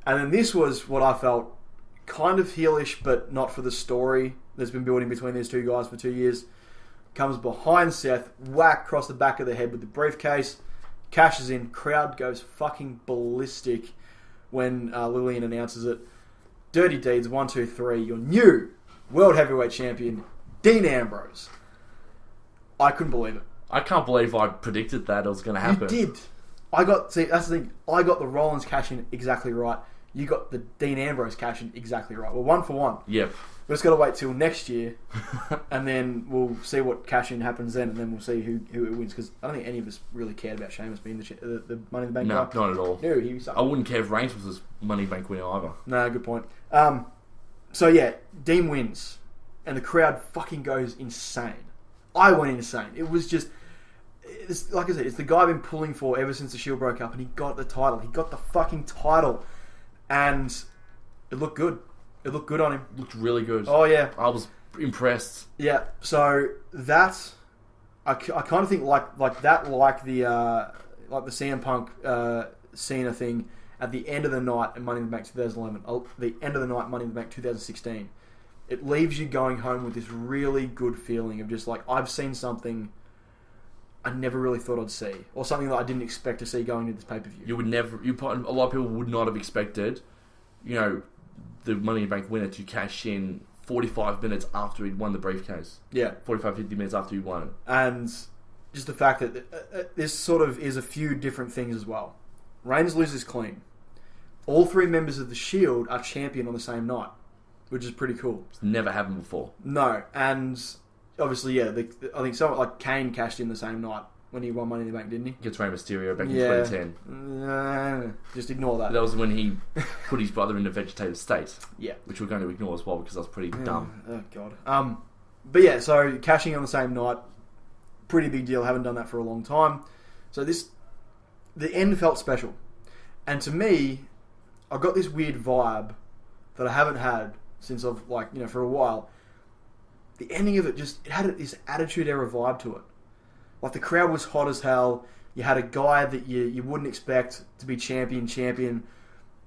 And then this was what I felt kind of heelish, but not for the story that's been building between these two guys for 2 years. Comes behind Seth, whack across the back of the head with the briefcase, cashes in, crowd goes fucking ballistic when Lillian announces it. Dirty Deeds, 1, 2, 3, your new World Heavyweight Champion, Dean Ambrose. I couldn't believe it. I can't believe I predicted that it was going to happen. You did. That's the thing. I got the Rollins cash in exactly right. You got the Dean Ambrose cash in exactly right. Well, 1 for 1. Yep. We've just got to wait till next year, and then we'll see what cash in happens then, and then we'll see who wins. Because I don't think any of us really cared about Sheamus being the Money in the Bank guy. No, not at all. No, he sucked. I wouldn't care if Reigns was his Money in the Bank winner either. No, good point. So yeah, Dean wins, and the crowd fucking goes insane. I went insane. It was just, like I said, it's the guy I've been pulling for ever since the Shield broke up, and he got the title. He got the fucking title, and it looked good. It looked good on him. Looked really good. Oh, yeah. I was impressed. Yeah, so that, I kind of think like the like the CM Punk Cena thing at the end of the night in Money in the Bank 2011, the end of the night Money in the Bank 2016, it leaves you going home with this really good feeling of just like, I've seen something I never really thought I'd see, or something that I didn't expect to see going into this pay-per-view. A lot of people would not have expected, the Money in the Bank winner to cash in 45 minutes after he'd won the briefcase. Yeah. 45, 50 minutes after he won it. And just the fact that this sort of is a few different things as well. Reigns loses clean. All 3 members of the Shield are champion on the same night, which is pretty cool. It's never happened before. No, and obviously, I think someone like Kane cashed in the same night when he won Money in the Bank, didn't he? Against Rey Mysterio back in 2010. Just ignore that. That was when he put his brother in a vegetative state. Yeah. Which we're going to ignore as well because that's pretty dumb. Oh, God. But yeah, so cashing on the same night, pretty big deal. Haven't done that for a long time. So the end felt special. And to me, I got this weird vibe that I haven't had since for a while. The ending of it it had this Attitude Era vibe to it. Like, the crowd was hot as hell. You had a guy that you wouldn't expect to be champion.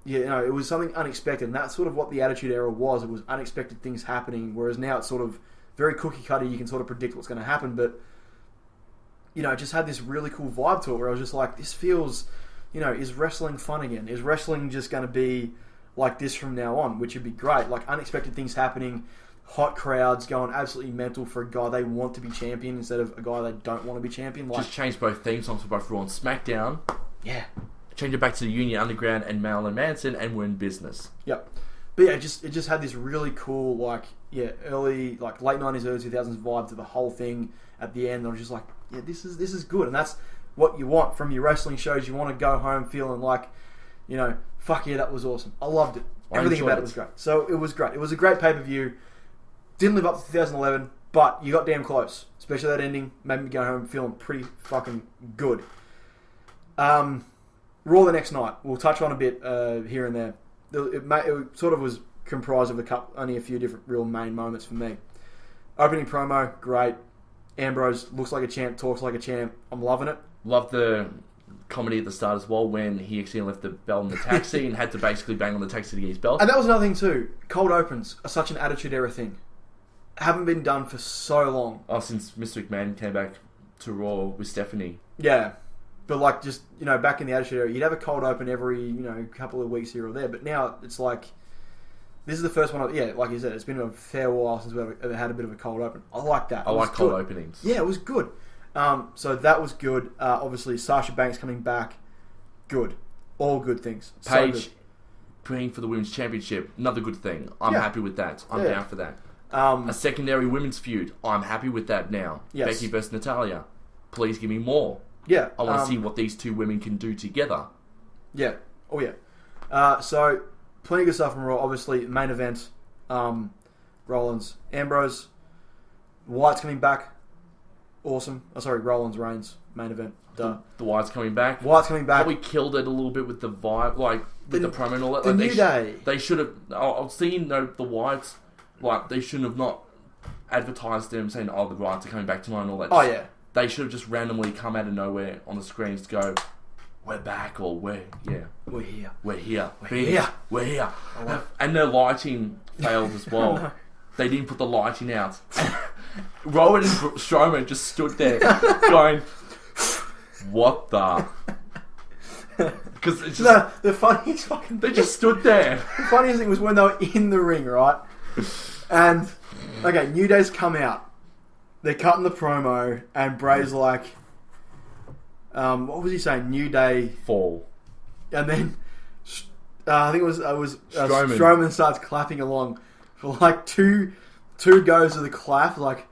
It was something unexpected, and that's sort of what the Attitude Era was. It was unexpected things happening, whereas now it's sort of very cookie-cutter. You can sort of predict what's going to happen, but, it just had this really cool vibe to it, where I was just like, this feels, is wrestling fun again? Is wrestling just going to be like this from now on, which would be great? Like, unexpected things happening, hot crowds going absolutely mental for a guy they want to be champion instead of a guy they don't want to be champion. Just change both theme songs for both Raw and SmackDown. Yeah. Change it back to the Union Underground and Marilyn Manson, and we're in business. Yep. But yeah, it just had this really cool, early, late 90s, early 2000s vibe to the whole thing at the end. I was just like, yeah, this is good. And that's what you want from your wrestling shows. You want to go home feeling like, fuck yeah, that was awesome. I loved it. Everything about it was great. So it was great. It was a great pay-per-view. Didn't live up to 2011, but you got damn close. Especially that ending made me go home feeling pretty fucking good. Raw the next night. We'll touch on a bit here and there. It sort of was comprised of only a few different real main moments for me. Opening promo, great. Ambrose looks like a champ, talks like a champ. I'm loving it. Love the comedy at the start as well when he actually left the belt in the taxi and had to basically bang on the taxi to get his belt. And that was another thing too. Cold opens are such an Attitude Era thing. Haven't been done for so long. Oh, since Mr. McMahon came back to Raw with Stephanie. Yeah. But back in the Attitude Era, you'd have a cold open every, couple of weeks here or there. But now it's like, this is the first one, like you said, it's been a fair while since we've ever had a bit of a cold open. I like that. I like cold openings. Yeah, it was good. So that was good. Obviously, Sasha Banks coming back, good. All good things. Paige praying for the Women's Championship, another good thing. I'm happy with that. I'm down for that. A secondary women's feud, I'm happy with that now. Yes. Becky versus Natalya, please give me more. Yeah. I want to see what these two women can do together. Yeah. Oh, yeah. So, plenty of good stuff from Raw. Obviously, main event, Rollins, Ambrose, Wyatt's coming back. Awesome. Oh, sorry, Rollins, Reigns, main event. Duh. The Wyatt's coming back. Wyatt's coming back. Probably killed it a little bit with the vibe, with the promo and all that. The New Day. They should have. I've seen the Wyatts. They shouldn't have not advertised them saying, "Oh, the Wyatts are coming back tonight" and all that. Oh yeah. They should have just randomly come out of nowhere on the screens to go, "We're back," or We're here. We're here. We're here. And their lighting failed as well. They didn't put the lighting out. Rowan and Strowman just stood there going, "What the?" Because it's just, the funniest fucking. They just stood there. The funniest thing was when they were in the ring, right? And okay, New Day's come out. They're cutting the promo, and Bray's like, what was he saying? New Day fall. And then I think it was Strowman starts clapping along for like two goes of the clap, like,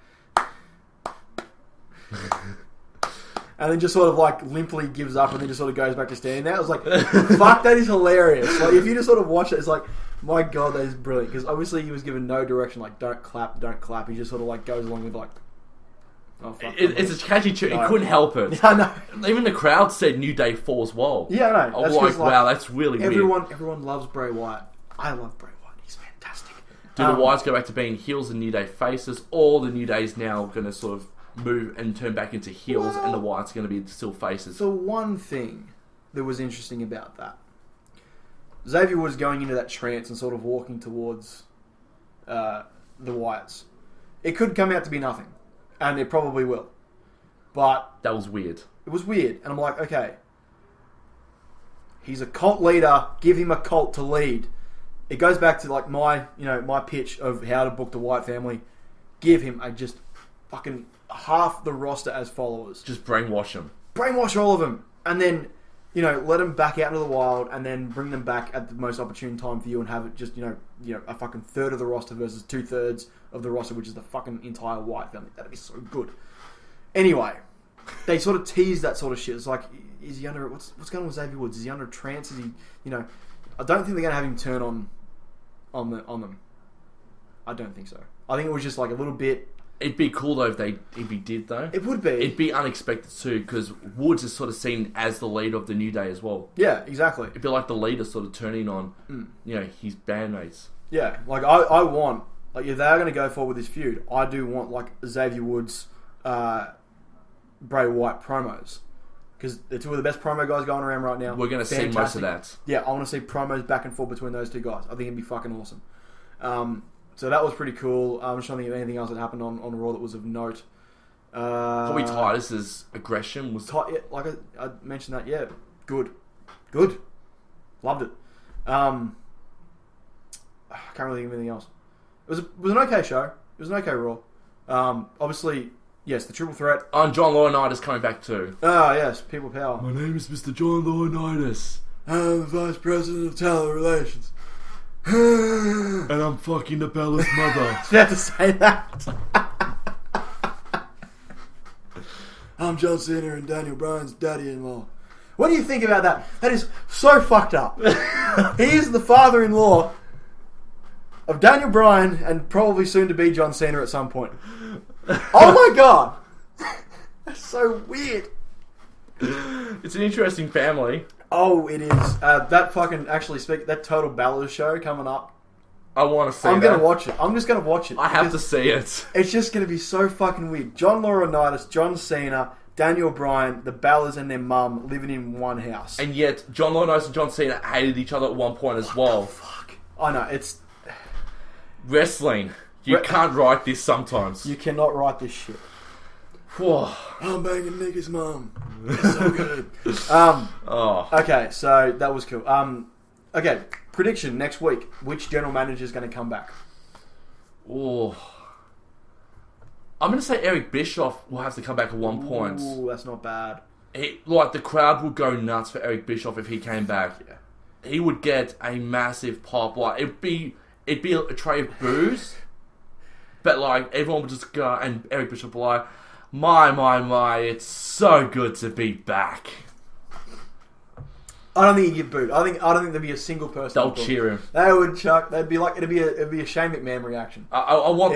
and then just sort of limply gives up, and then just sort of goes back to standing there. I was like, fuck, that is hilarious. Like, if you just sort of watch it, it's like, my god, that is brilliant. Because obviously he was given no direction, like, don't clap. He just sort of goes along with oh, fuck. It's a catchy tune. No. He couldn't help it. Yeah, I know. Even the crowd said New Day fall as well. Yeah, I know. I was wow, that's really weird. Everyone loves Bray Wyatt. I love Bray Wyatt. He's fantastic. Do the Wyatts go back to being heels and New Day faces, or the New Day's now going to sort of move and turn back into heels, and the Wyatt's going to be still faces. The one thing that was interesting about that, Xavier was going into that trance and sort of walking towards the Wyatts. It could come out to be nothing, and it probably will. But that was weird. It was weird, and I'm like, okay, he's a cult leader. Give him a cult to lead. It goes back to like my pitch of how to book the Wyatt family. Give him a just fucking half the roster as followers. Just brainwash them. Brainwash all of them, and then let them back out into the wild, and then bring them back at the most opportune time for you, and have it just a fucking third of the roster versus 2/3 of the roster, which is the fucking entire Wyatt family. That'd be so good. Anyway, they sort of tease that sort of shit. It's like, is he under what's going on with Xavier Woods? Is he under a trance? Is he I don't think they're gonna have him turn on them. I don't think so. I think it was just like a little bit. It'd be cool though if he did though. It would be. It'd be unexpected too, because Woods is sort of seen as the leader of the New Day as well. Yeah, exactly. It'd be like the leader sort of turning on, his bandmates. Yeah, like I want, like if they are going to go forward with this feud, I do want like Xavier Woods, Bray Wyatt promos, because they're two of the best promo guys going around right now. We're going to see most of that. Yeah, I want to see promos back and forth between those two guys. I think it'd be fucking awesome. So that was pretty cool. I'm just trying to think of anything else that happened on Raw that was of note. Probably Titus's aggression was... Yeah, like I mentioned that, yeah. Good. Loved it. I can't really think of anything else. It was an okay show. It was an okay Raw. Obviously, yes, the triple threat. And John Laurinaitis coming back too. Ah, yes, People Power. My name is Mr. John Laurinaitis. I'm the Vice President of Talent Relations. And I'm fucking the Bella's mother. You have to say that. I'm John Cena and Daniel Bryan's daddy-in-law. What do you think about that? That is so fucked up. He is the father-in-law of Daniel Bryan and probably soon to be John Cena at some point. Oh my god! That's so weird. It's an interesting family. Oh, it is. That fucking that Total Balor show coming up. I want to see I'm going to watch it. I'm just going to watch it. I have to see it. It's just going to be so fucking weird. John Laurinaitis, John Cena, Daniel Bryan, the Balors and their mum living in one house. And yet, John Laurinaitis and John Cena hated each other at one point as well. Fuck. I know, it's... Wrestling. You can't write this sometimes. You cannot write this shit. Whoa. I'm banging Nicky's mum. It's so good. Okay, so that was cool. Okay, prediction next week. Which general manager is going to come back? Oh, I'm going to say Eric Bischoff will have to come back at one point. Ooh, that's not bad. The crowd would go nuts for Eric Bischoff if he came back. Yeah. He would get a massive pop. Like it'd be a tray of booze, but like everyone would just go, and Eric Bischoff would be like, my, it's so good to be back. I don't think he'd get booed. I don't think there'd be a single person. They'll cheer him. They would chuck. They'd be like, it'd be a Shane McMahon reaction. I want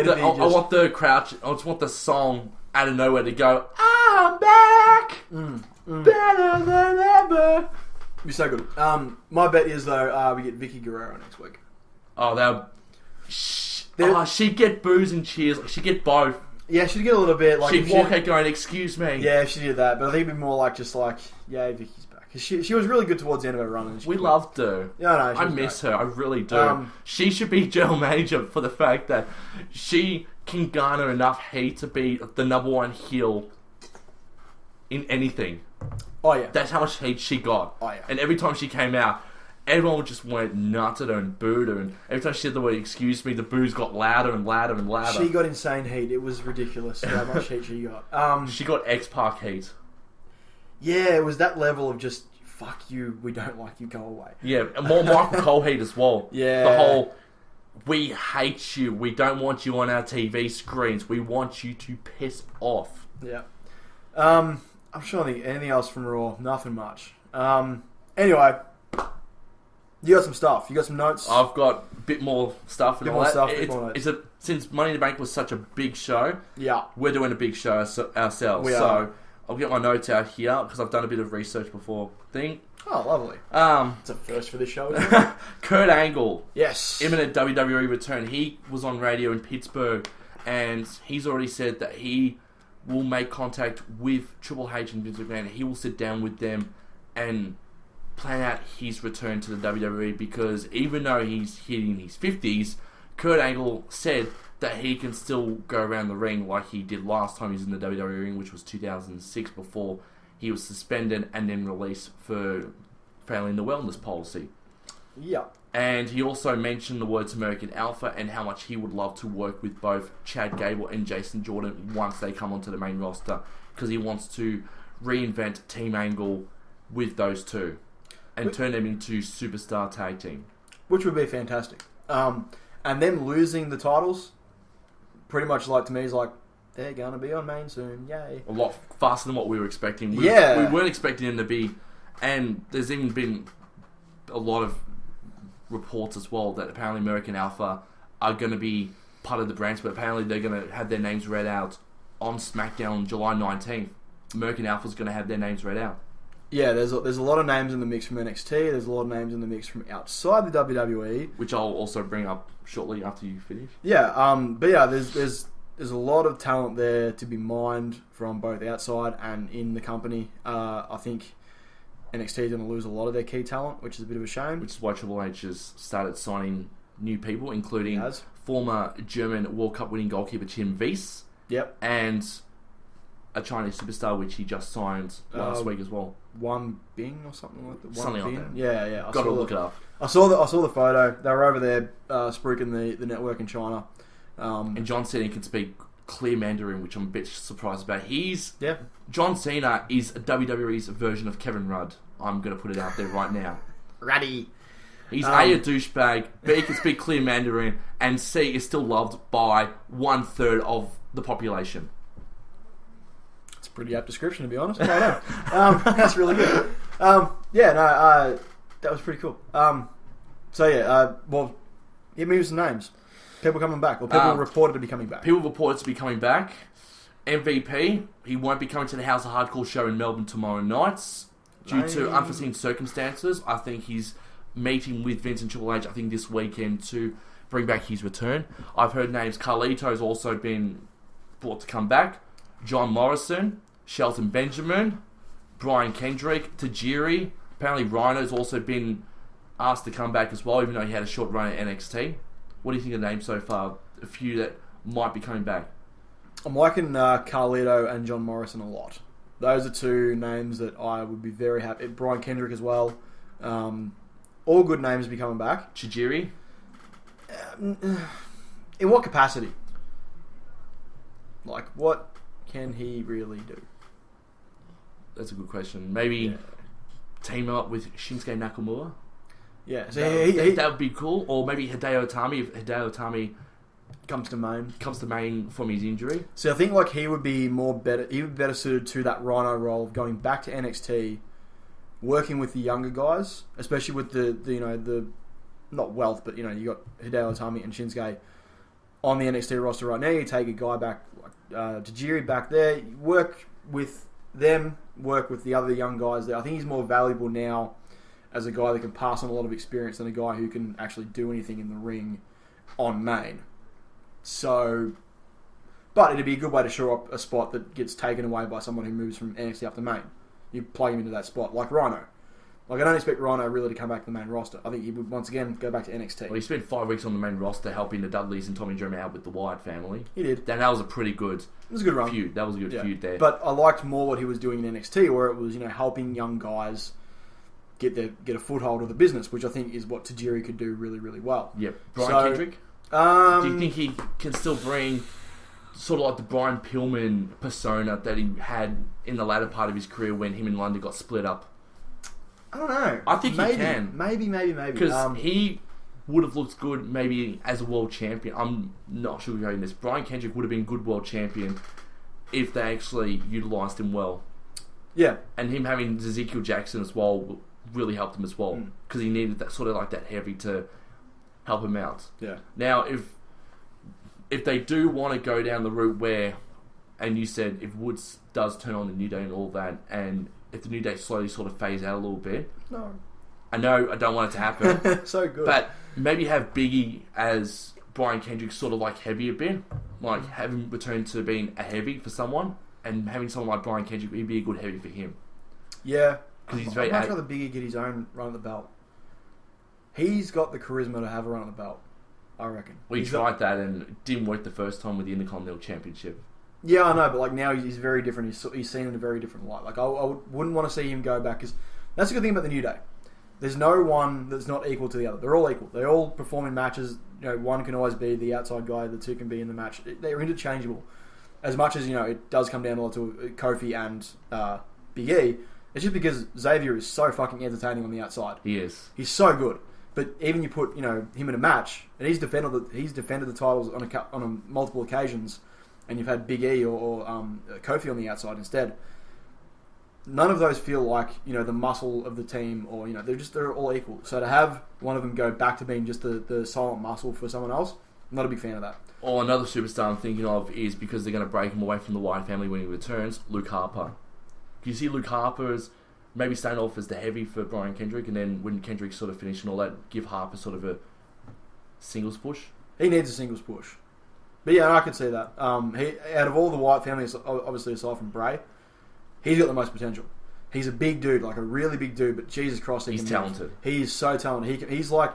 the crowd. I just want the song out of nowhere to go. I'm back, better than ever. It'd be so good. My bet is though we get Vicky Guerrero next week. Oh, she'd get boos and cheers. She'd get both. Yeah, she'd get a little bit like she'd walk out going, "Excuse me." Yeah, if she did that, but I think it'd be more like just like, yeah, Vicky's back. Cause she was really good towards the end of her run. And we loved her. Yeah, no, I miss her. I really do. She should be general manager for the fact that she can garner enough hate to be the number one heel in anything. Oh yeah, that's how much hate she got. Oh yeah, and every time she came out, everyone just went nuts at her and booed her. And every time she said the word "excuse me," the boos got louder and louder and louder. She got insane heat. It was ridiculous how much heat she got. She got X-Pac heat. Yeah, it was that level of just fuck you. We don't like you. Go away. Yeah, and more Michael Cole heat as well. Yeah, the whole we hate you. We don't want you on our TV screens. We want you to piss off. Yeah. I'm sure anything else from Raw. Nothing much. Anyway. You got some stuff. You got some notes. I've got a bit more stuff. And bit all more that. stuff. Since Money in the Bank was such a big show, yeah, we're doing a big show ourselves. So I'll get my notes out here because I've done a bit of research before. Oh, lovely. It's a first for this show. Kurt Angle. Yes. Imminent WWE return. He was on radio in Pittsburgh, and he's already said that he will make contact with Triple H and Vince McMahon. He will sit down with them and plan out his return to the WWE, because even though he's hitting his 50s, Kurt Angle said that he can still go around the ring like he did last time he was in the WWE ring, which was 2006, before he was suspended and then released for failing the wellness policy. Yeah. And he also mentioned the words American Alpha and how much he would love to work with both Chad Gable and Jason Jordan once they come onto the main roster, because he wants to reinvent Team Angle with those two and turn them into superstar tag team. Which would be fantastic. And them losing the titles, pretty much like to me, is like, they're going to be on main soon, yay. A lot faster than what we were expecting. We weren't expecting them to be, and there's even been a lot of reports as well that apparently American Alpha are going to be part of the branch, but apparently they're going to have their names read out on SmackDown on July 19th. American Alpha's going to have their names read out. Yeah, there's a lot of names in the mix from NXT. There's a lot of names in the mix from outside the WWE, which I'll also bring up shortly after you finish. But yeah, there's a lot of talent there to be mined from both outside and in the company. I think NXT is going to lose a lot of their key talent, which is a bit of a shame. Which is why Triple H has started signing new people, including former German World Cup winning goalkeeper Tim Wiese. Yep. And a Chinese superstar, which he just signed last week as well. Wan Bing or something like that. Something like that. Yeah. Got to look it up. I saw the photo. They were over there spruiking the network in China. And John Cena can speak clear Mandarin, which I'm a bit surprised about. Yeah. John Cena is WWE's version of Kevin Rudd. I'm going to put it out there right now. Ruddy. He's A, a douchebag, B, he can speak clear Mandarin, and C, is still loved by 1/3 of the population. It's a pretty apt description, to be honest. I know. That's really good. That was pretty cool. Hit me with some names. People coming back, or people reported to be coming back. People reported to be coming back. MVP, he won't be coming to the House of Hardcore show in Melbourne tomorrow night due to unforeseen circumstances. I think he's meeting with Vince and Triple H, I think, this weekend to bring back his return. I've heard names. Carlito's also been brought to come back. John Morrison, Shelton Benjamin, Brian Kendrick, Tajiri. Apparently Rhino's also been asked to come back as well, even though he had a short run at NXT. What do you think of the names so far? A few that might be coming back. I'm liking Carlito and John Morrison a lot. Those are two names that I would be very happy. Brian Kendrick as well. All good names to be coming back. Chijiri? In what capacity? Like, what can he really do? That's a good question. Maybe team up with Shinsuke Nakamura? Yeah, so that would be cool. Or maybe Hideo Itami, if Hideo Itami comes to main from his injury. So I think like he would be better suited to that Rhino role of going back to NXT, working with the younger guys, especially with the not wealth, but you got Hideo Itami and Shinsuke on the NXT roster right now. You take a guy back like Tajiri back there, work with them, work with the other young guys there. I think he's more valuable now as a guy that can pass on a lot of experience than a guy who can actually do anything in the ring on main. So, but it'd be a good way to shore up a spot that gets taken away by someone who moves from NXT up to main. You plug him into that spot, like Rhino. Like, I don't expect Rhino really to come back to the main roster. I think he would, once again, go back to NXT. Well, he spent 5 weeks on the main roster helping the Dudleys and Tommy Dreamer out with the Wyatt family. He did. That was a pretty good run. feud. That was a good feud there. But I liked more what he was doing in NXT, where it was, helping young guys get a foothold of the business, which I think is what Tajiri could do really, really well. Yep. Brian Kendrick? Do you think he can still bring sort of like the Brian Pillman persona that he had in the latter part of his career when him and London got split up? I don't know. I think he can. Maybe. Because he would have looked good maybe as a world champion. I'm not sure regarding this. Brian Kendrick would have been a good world champion if they actually utilised him well. Yeah. And him having Ezekiel Jackson as well really helped him as well. Because he needed that sort of like that heavy to help him out. Yeah. Now, if they do want to go down the route where, and you said if Woods does turn on the New Day and all that, and if the New Day slowly sort of phase out a little bit. No. I know I don't want it to happen. So good. But maybe have Biggie as Brian Kendrick sort of like heavy a bit. Like have him return to being a heavy for someone. and having someone like Brian Kendrick would be a good heavy for him. Yeah. Because he's very... I'd much rather Biggie get his own run at the belt. He's got the charisma to have a run at the belt, I reckon. We tried that and it didn't work the first time with the Intercontinental Championship. Yeah, I know, but like now he's very different. He's seen in a very different light. Like I wouldn't want to see him go back, because that's the good thing about the New Day. There's no one that's not equal to the other. They're all equal. They all perform in matches. You know, one can always be the outside guy. The two can be in the match. They're interchangeable. As much as, you know, it does come down a lot to Kofi and Big E. It's just because Xavier is so fucking entertaining on the outside. He is. He's so good. But even you put, you know, him in a match, and he's defended the titles on multiple occasions, and you've had Big E or Kofi on the outside instead. None of those feel like, you know, the muscle of the team, or, you know, they're all equal. So to have one of them go back to being just the silent muscle for someone else, I'm not a big fan of that. Or another superstar I'm thinking of is, because they're going to break him away from the Wyatt family when he returns, Luke Harper. Do you see Luke Harper as maybe staying off as the heavy for Brian Kendrick, and then when Kendrick's sort of finished and all that, give Harper sort of a singles push? He needs a singles push. But yeah, I could see that. Out of all the Wyatt family, obviously aside from Bray, he's got the most potential. He's a big dude, like a really big dude, but Jesus Christ, he's talented. He is so talented. He's like,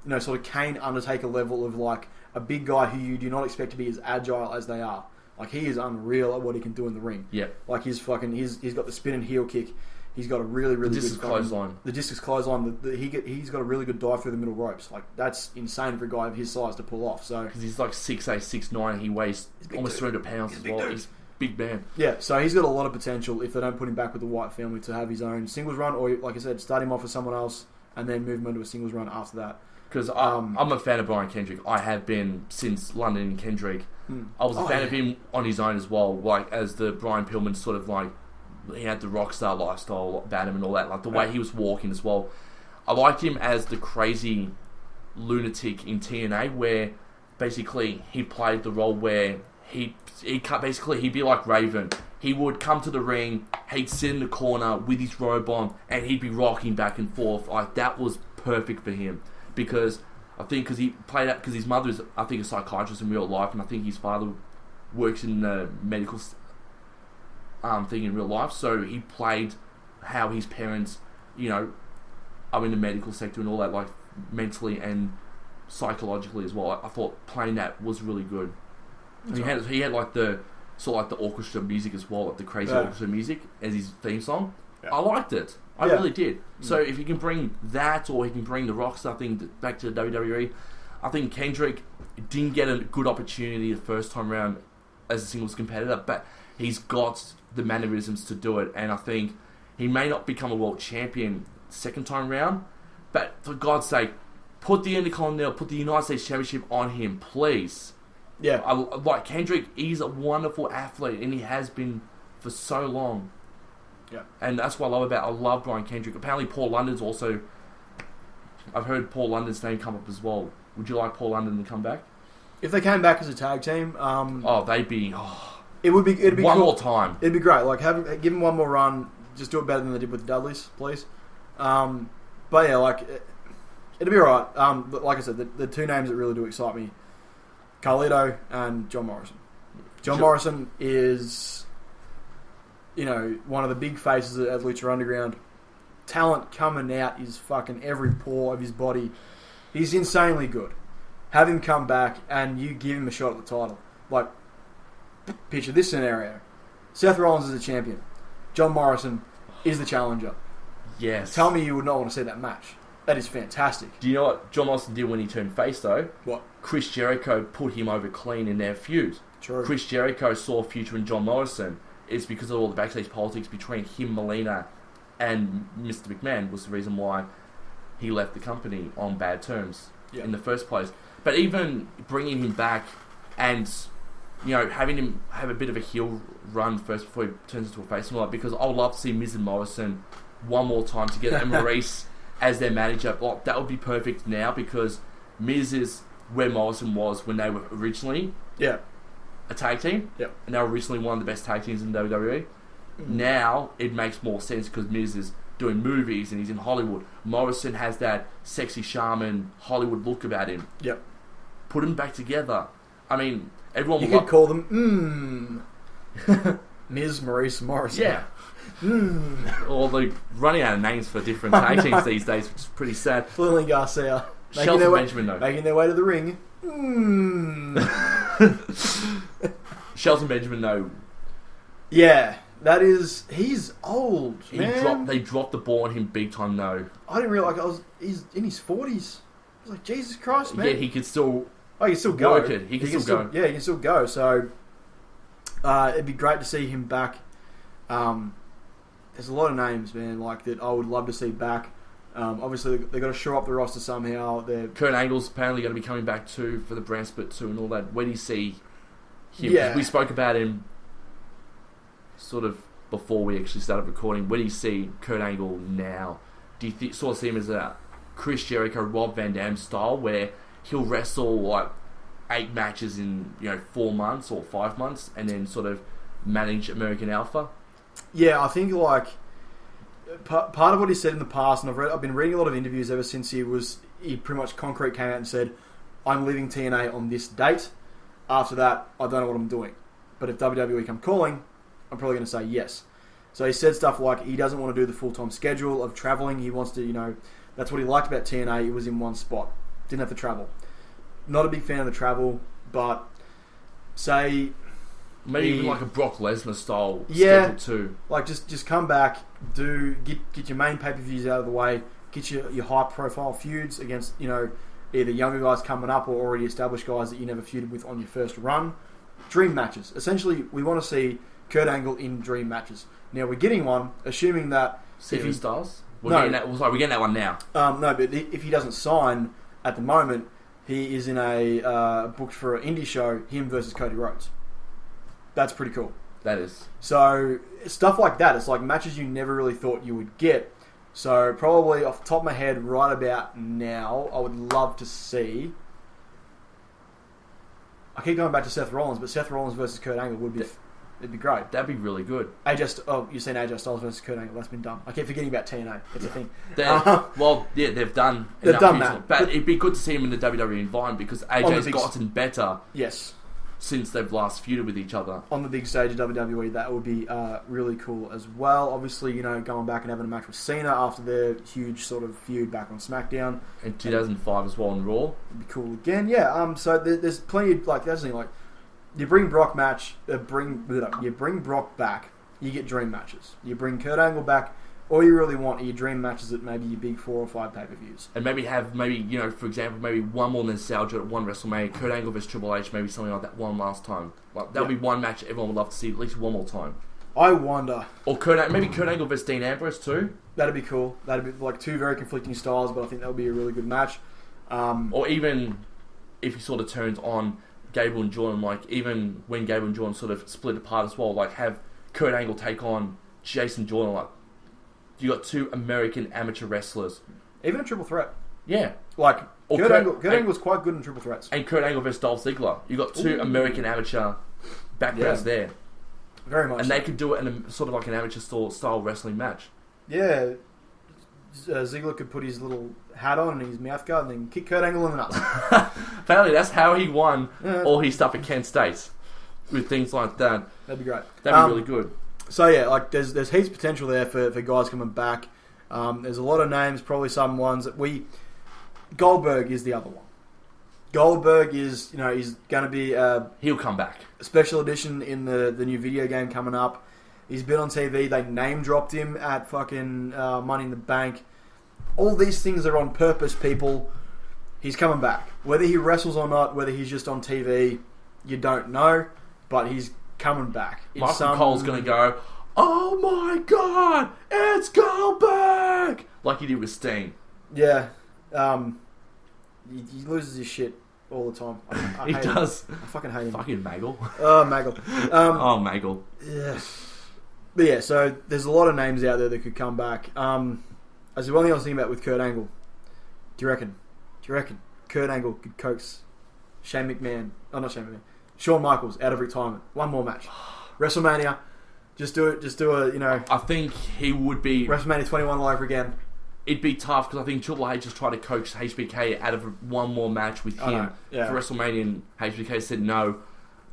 you know, sort of Kane Undertaker level of like a big guy who you do not expect to be as agile as they are. Like, he is unreal at what he can do in the ring. Yeah. Like, he's got the spin and heel kick. He's got a really good clothesline. The discus clothesline. He's got a really good dive through the middle ropes. Like, that's insane for a guy of his size to pull off. So because he's like 6'8", 6'9", he weighs almost 300 pounds as well. He's big man. Yeah, so he's got a lot of potential if they don't put him back with the Wyatt family to have his own singles run, or like I said, start him off with someone else and then move him into a singles run after that. Because I'm a fan of Brian Kendrick. I have been since London and Kendrick. I was a fan of him on his own as well, like as the Brian Pillman sort of like, he had the rock star lifestyle about him and all that, like the way he was walking as well. I liked him as the crazy lunatic in TNA, where basically he played the role where he'd be like Raven. He would come to the ring, he'd sit in the corner with his robe on, and he'd be rocking back and forth. Like, that was perfect for him, because I think because he played out, because his mother is, I think, a psychiatrist in real life, and I think his father works in the medical thing in real life, so he played how his parents, you know, are in the medical sector and all that, like mentally and psychologically as well. I thought playing that was really good. He had like the sort of like the orchestra music as well, like the crazy orchestra music as his theme song. Yeah. I liked it. I really did. So if he can bring that, or he can bring the Rockstar thing back to the WWE, I think Kendrick didn't get a good opportunity the first time around as a singles competitor, but he's got the mannerisms to do it, and I think he may not become a world champion second time round, but for God's sake, put the Intercontinental, put the United States Championship on him, please. Yeah. Like Kendrick, he's a wonderful athlete, and he has been for so long. Yeah. And that's what I love Brian Kendrick. Apparently Paul London's also, I've heard Paul London's name come up as well. Would you like Paul London to come back? If they came back as a tag team, it'd be one cool. more time. It'd be great. Like, give him one more run. Just do it better than they did with the Dudleys, please. But yeah, like, it'd be alright. But like I said, the two names that really do excite me, Carlito and John Morrison. John Morrison is, you know, one of the big faces at Lucha Underground. Talent coming out is fucking every pore of his body. He's insanely good. Have him come back and you give him a shot at the title. Like, picture this scenario. Seth Rollins is the champion. John Morrison is the challenger. Yes. Tell me you would not want to see that match. That is fantastic. Do you know what John Morrison did when he turned face, though? What? Chris Jericho put him over clean in their feud. True. Chris Jericho saw a future in John Morrison. It's because of all the backstage politics between him, Melina, and Mr. McMahon was the reason why he left the company on bad terms in the first place. But even bringing him back and, you know, having him have a bit of a heel run first before he turns into a face and all that, because I would love to see Miz and Morrison one more time together and Maurice as their manager. Like, that would be perfect now, because Miz is where Morrison was when they were originally a tag team, and they were originally one of the best tag teams in WWE. Now it makes more sense because Miz is doing movies and he's in Hollywood. Morrison has that sexy shaman Hollywood look about him. Yep. Put them back together. I mean, everyone. You could call them Miz, Maurice, Morrison. Yeah. Or they're running out of names for different tag teams these days, which is pretty sad. Lily Garcia. Shelton Benjamin, though. Making their way to the ring. Shelton Benjamin, though. Yeah. That is... He's old, man. They dropped the ball on him big time, though. I didn't realise... He's in his 40s. I was like, Jesus Christ, man. Yeah, he could still... Oh, he can still go. Work it. He can still go. Yeah, he can still go. So... it'd be great to see him back. There's a lot of names, man, like that I would love to see back. Obviously, they've got to shore up the roster somehow. Kurt Angle's apparently going to be coming back too for the brand split too and all that. Where do you see him? Yeah. We spoke about him sort of before we actually started recording. Where do you see Kurt Angle now? Do you sort of see him as a Chris Jericho, Rob Van Dam style where he'll wrestle like 8 matches in 4 months or 5 months and then sort of manage American Alpha? Yeah, I think like part of what he said in the past, and I've been reading a lot of interviews ever since he pretty much concrete came out and said, I'm leaving TNA on this date. After that, I don't know what I'm doing. But if WWE come calling, I'm probably going to say yes. So he said stuff like he doesn't want to do the full-time schedule of traveling. He wants to, that's what he liked about TNA. It was in one spot. Didn't have to travel. Not a big fan of the travel, but say... Maybe even like a Brock Lesnar style schedule too. Like just come back, get your main pay-per-views out of the way, get your high-profile feuds against, either younger guys coming up or already established guys that you never feuded with on your first run. Dream matches. Essentially, we want to see Kurt Angle in dream matches. Now, we're getting one, assuming that... Steven Styles? We're getting that one now. No, but if he doesn't sign at the moment, he is in a booked for an indie show, him versus Cody Rhodes. That's pretty cool. That is. So, stuff like that. It's like matches you never really thought you would get. So, probably off the top of my head, right about now, I would love to see... I keep going back to Seth Rollins, but Seth Rollins versus Kurt Angle would be... It'd be great. That'd be really good. You've seen AJ Styles versus Kurt Angle. That's been done. I keep forgetting about TNA. It's a thing. They've done that. But it'd be good to see him in the WWE environment because AJ's gotten better. Yes. Since they've last feuded with each other. On the big stage of WWE, that would be really cool as well. Obviously, going back and having a match with Cena after their huge sort of feud back on SmackDown. In 2005 as well on Raw. It'd be cool again. Yeah, so there's plenty of, that's the thing, like, you bring Brock back, you get dream matches. You bring Kurt Angle back, all you really want are your dream matches at maybe your big 4 or 5 pay-per-views. And maybe have, for example, maybe one more nostalgia at one WrestleMania, Kurt Angle vs Triple H, maybe something like that one last time. Like that would be one match everyone would love to see at least one more time. I wonder. Or maybe Kurt Angle vs Dean Ambrose too. That'd be cool. That'd be like 2 very conflicting styles, but I think that would be a really good match. Or even if he sort of turns on Gable and Jordan, like even when Gable and Jordan sort of split apart as well, like have Kurt Angle take on Jason Jordan, like you got 2 American amateur wrestlers. Even a triple threat. Yeah. Like, Kurt Angle was quite good in triple threats. And Kurt Angle versus Dolph Ziggler. You got 2 American amateur backgrounds there. Very much. And they could do it in a sort of like an amateur style wrestling match. Yeah. Ziggler could put his little hat on and his mouth guard and then kick Kurt Angle in the nuts. Apparently that's how he won all his stuff at Kent State. With things like that. That'd be great. That'd be really good. So yeah, like there's heaps of potential there for guys coming back. There's a lot of names, probably some ones that Goldberg is the other one. Goldberg is, he's going to be he'll come back. A special edition in the new video game coming up. He's been on TV. They name dropped him at fucking Money in the Bank. All these things are on purpose, people. He's coming back. Whether he wrestles or not, whether he's just on TV, you don't know. But he's coming back. Michael Cole's going to go, oh my god, it's Goldberg! Like he did with Sting. Yeah. He loses his shit all the time. He does. I fucking hate him. Fucking Maggle. Oh, Maggle. Maggle. Yeah. But yeah, so there's a lot of names out there that could come back. As the one thing I was thinking about with Kurt Angle, do you reckon Kurt Angle could coax Shawn Michaels out of retirement? One more match. WrestleMania. Just do a, I think he would be... WrestleMania 21 all over again. It'd be tough because I think Triple H has tried to coax HBK out of one more match with him for WrestleMania, and HBK said no.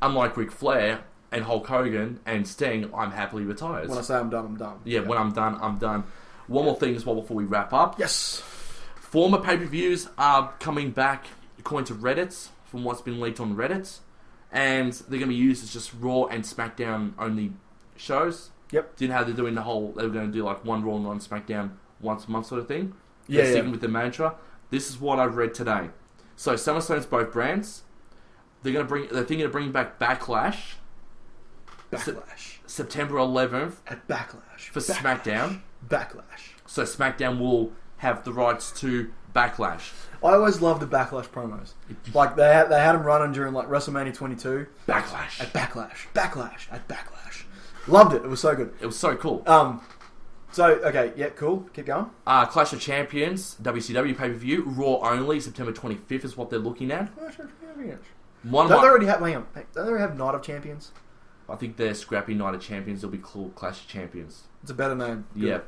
Unlike Ric Flair, and Hulk Hogan and Sting, I'm happily retired. When I say I'm done, I'm done. Yeah, when I'm done, I'm done. One more thing as well before we wrap up. Yes. Former pay-per-views are coming back according to Reddit, from what's been leaked on Reddit. And they're going to be used as just Raw and SmackDown only shows. Yep. Didn't have they're doing the whole, they were going to do like one Raw and one SmackDown once a month sort of thing. Yeah, They're sticking with the mantra. This is what I've read today. So SummerSlam's both brands. They're thinking of bringing back Backlash. September 11th. At Backlash. For SmackDown. Backlash. So SmackDown will have the rights to Backlash. I always loved the Backlash promos. Like, they had them running during, like, WrestleMania 22. Backlash. At Backlash. Backlash. At Backlash. Loved it. It was so good. It was so cool. So, okay, yeah, cool. Keep going. Clash of Champions, WCW pay-per-view, Raw only, September 25th is what they're looking at. Clash of Champions. Don't they already have Night of Champions? I think they're scrappy Night of Champions. They'll be called Clash of Champions. It's a better name. Good. Yeah.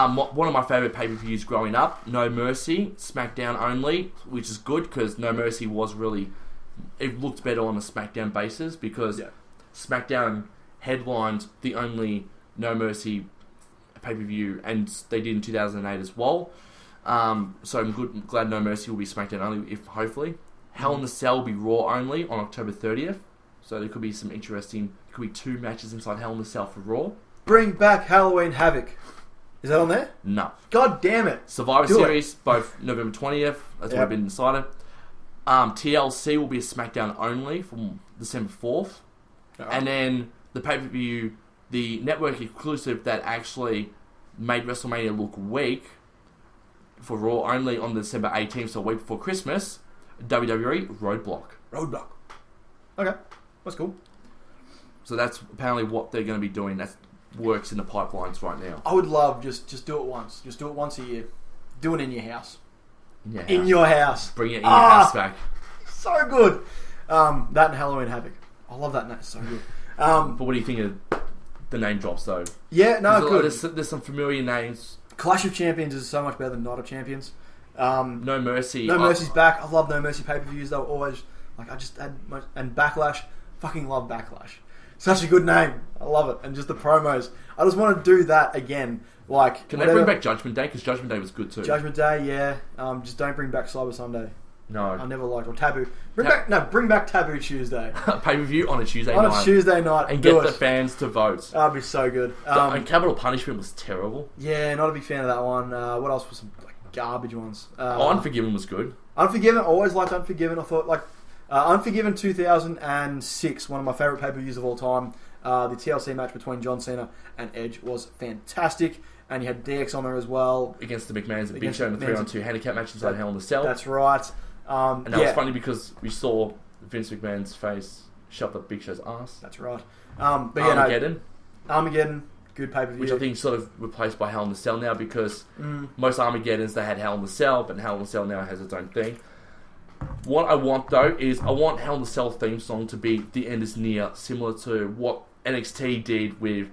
One of my favourite pay-per-views growing up, No Mercy, SmackDown only, which is good because No Mercy was really... It looked better on a SmackDown basis because SmackDown headlined the only No Mercy pay-per-view, and they did in 2008 as well. So I'm glad No Mercy will be SmackDown only, hopefully. Hell in a Cell will be Raw only on October 30th. So there could be some interesting... There could be 2 matches inside Hell in a Cell for Raw. Bring back Halloween Havoc. Is that on there? No. God damn it. Survivor Series, both November 20th. That's what been decided. TLC will be a SmackDown only from December 4th. Oh. And then the pay-per-view, the network exclusive that actually made WrestleMania look weak for Raw only on December 18th, so a week before Christmas, WWE Roadblock. Okay. That's cool. So that's apparently what they're going to be doing. That works in the pipelines right now. I would love just do it once. Just do it once a year. Do it in your house. In your house. Bring it in your house back. So good. That and Halloween Havoc. I love that name. So good. But what do you think of the name drops though? Yeah, no, good. There's some familiar names. Clash of Champions is so much better than Night of Champions. No Mercy. No Mercy's back. I love No Mercy pay-per-views. They were always and Backlash. Fucking love Backlash. Such a good name. I love it. And just the promos. I just want to do that again. Like, can they bring back Judgment Day? Because Judgment Day was good too. Judgment Day, yeah. Just don't bring back Cyber Sunday. No. I never liked or Taboo. Bring back Taboo Tuesday. Pay-per-view on a Tuesday night. On a Tuesday night. And get the fans to vote. That'd be so good. And Capital Punishment was terrible. Yeah, not a big fan of that one. What else was some garbage ones? Unforgiven was good. Unforgiven, I always liked Unforgiven. I thought, Unforgiven 2006, one of my favourite pay-per-views of all time. The TLC match between John Cena and Edge was fantastic. And you had DX on there as well. Against the McMahons and Big Show in the 3-on-2 handicap match inside Hell in a Cell. That's right. And that was funny because we saw Vince McMahon's face shoved up Big Show's ass. That's right. Armageddon. Good pay-per-view. Which I think is sort of replaced by Hell in a Cell now because most Armageddons, they had Hell in a Cell, but Hell in a Cell now has its own thing. What I want, though, is I want Hell in a Cell theme song to be The End Is Near, similar to what NXT did with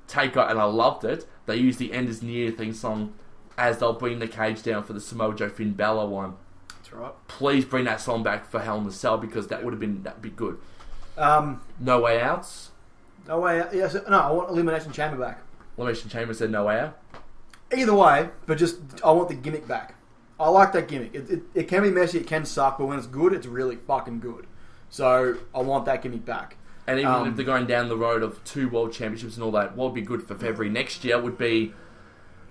Taker, and I loved it. They used The End Is Near theme song as they'll bring the cage down for the Samoa Joe Finn Balor one. That's right. Please bring that song back for Hell in a Cell because that'd be good. No Way Outs. No Way Out. Yeah, no, I want Elimination Chamber back. Elimination Chamber said No Way Out. Either way, but I want the gimmick back. I like that gimmick. It can be messy, it can suck, but when it's good, it's really fucking good. So I want that gimmick back. And even if they're going down the road of 2 world championships and all that, what would be good for February next year would be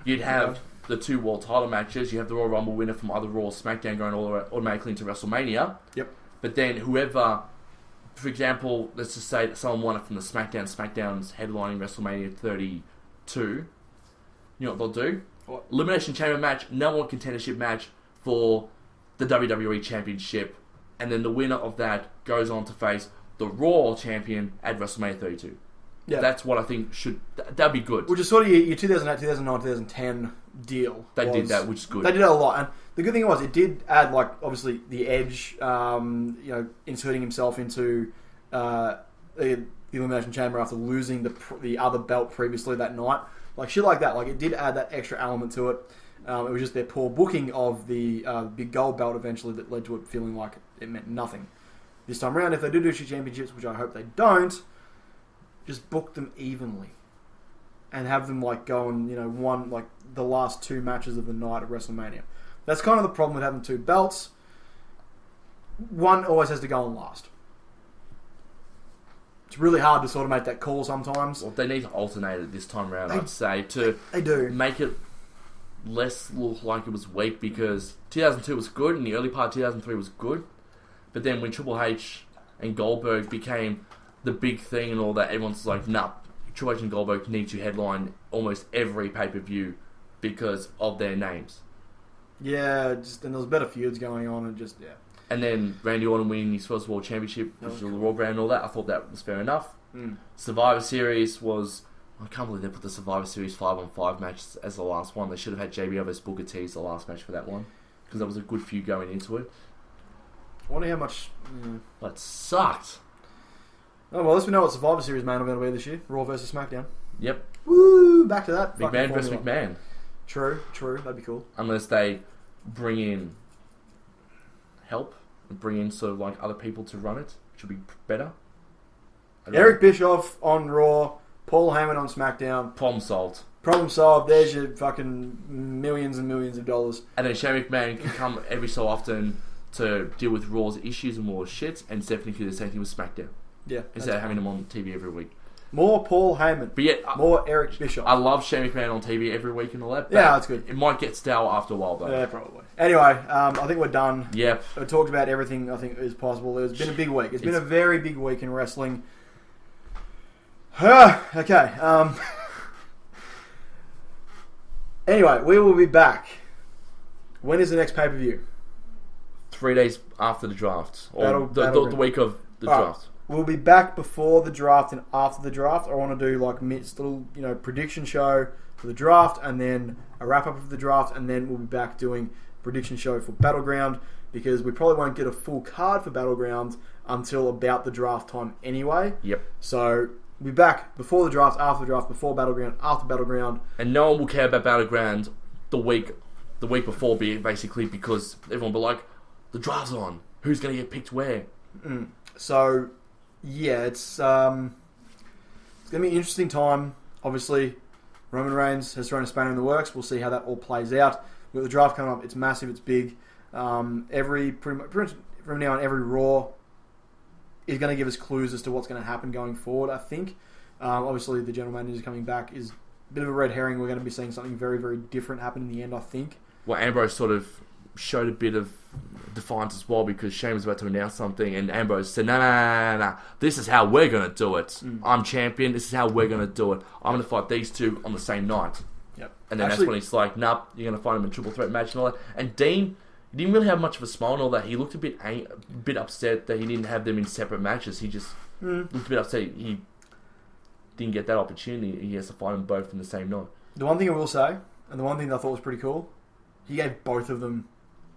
you'd have the 2 world title matches. You have the Royal Rumble winner from either Raw or SmackDown going automatically into WrestleMania. Yep. But then whoever, for example, let's just say that someone won it from the SmackDown. SmackDown's headlining WrestleMania 32. You know what they'll do? What? Elimination Chamber match, number 1 contendership match for the WWE Championship. And then the winner of that goes on to face the Raw champion at WrestleMania 32. Yeah. That's what I think that'd be good. Which is sort of your 2008, 2009, 2010 deal. They did that, which is good. They did that a lot. And the good thing was, it did add, obviously, the Edge, inserting himself into the Elimination Chamber after losing the other belt previously that night. Shit like that. It did add that extra element to it. It was just their poor booking of the big gold belt eventually that led to it feeling like it meant nothing. This time around, if they do two championships, which I hope they don't, just book them evenly. And have them like go on, one like the last 2 matches of the night at WrestleMania. That's kind of the problem with having 2 belts. One always has to go on last. It's really hard to sort of make that call sometimes. Well, they need to alternate it this time around, I'd say, to they do make it less look like it was weak, because 2002 was good and the early part of 2003 was good. But then when Triple H and Goldberg became the big thing and all that, everyone's like, nah, Triple H and Goldberg need to headline almost every pay-per-view because of their names. Yeah, and there was better feuds going on and yeah. And then Randy Orton winning his first World Championship, which was the Raw brand and all that. I thought that was fair enough. Survivor Series was... I can't believe they put the Survivor Series 5-on-5 match as the last one. They should have had JBL vs Booker T as the last match for that one, because that was a good feud going into it. I wonder how much... That sucked. Oh, well, at least we know what Survivor Series main event will be this year. Raw versus SmackDown. Yep. Woo! Back to that. McMahon versus McMahon. True. That'd be cool. Unless they bring in help and bring in sort of like other people to run it, which would be better. Eric Bischoff on Raw, Paul Heyman on SmackDown. Problem solved. Problem solved. There's your fucking millions and millions of dollars. And then Shane McMahon can come every so often to deal with Raw's issues and Raw's shits, and Stephanie could do the same thing with SmackDown. Yeah. Instead of having him on TV every week. More Paul Heyman. But yet, more Eric Bischoff. I love Shane McMahon on TV every week and all that. Yeah, that's good. It might get stale after a while, though. Yeah, probably. Anyway, I think we're done. Yep. We talked about everything I think is possible. It's been a big week. It's been a very big week in wrestling. Okay. Anyway, we will be back. When is the next pay-per-view? 3 days after the draft. Or the week of the draft. We'll be back before the draft and after the draft. I want to do like Mitt's little, prediction show for the draft, and then a wrap up of the draft, and then we'll be back doing prediction show for Battleground, because we probably won't get a full card for Battleground until about the draft time anyway. Yep. So we'll be back before the draft, after the draft, before Battleground, after Battleground. And no one will care about Battleground the week before, basically, because everyone will be like, the draft's on. Who's going to get picked where? So, yeah, it's going to be an interesting time. Obviously, Roman Reigns has thrown a spanner in the works. We'll see how that all plays out. With the draft coming up, it's massive, it's big. Pretty much from now on, every Raw is going to give us clues as to what's going to happen going forward, I think. Obviously, the general manager coming back is a bit of a red herring. We're going to be seeing something very, very different happen in the end, I think. Well, Ambrose sort of showed a bit of defiance as well, because Shane was about to announce something and Ambrose said, no, this is how we're going to do it. I'm champion, this is how we're going to do it. I'm going to fight these two on the same night. Yep. And then that's when he's like, nope, you're going to fight him in a triple threat match and all that. And Dean didn't really have much of a smile and all that. He looked a bit upset that he didn't have them in separate matches. He just looked a bit upset. He didn't get that opportunity. He has to fight them both in the same night. The one thing I will say, and the one thing that I thought was pretty cool, he gave both of them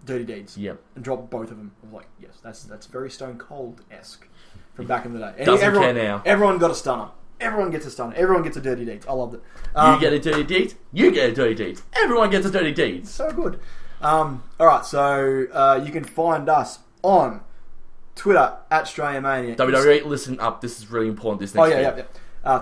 dirty deeds. Yep. And dropped both of them. I was like, yes, that's very Stone Cold-esque from back in the day. Doesn't care now. Everyone got a stunner. Everyone gets a stunner. Everyone gets a dirty deed. I loved it. You get a dirty deed. You get a dirty deed. Everyone gets a dirty deed. So good. Alright, so you can find us on Twitter at StrayaMania. WWE, listen up. This is really important. This next week.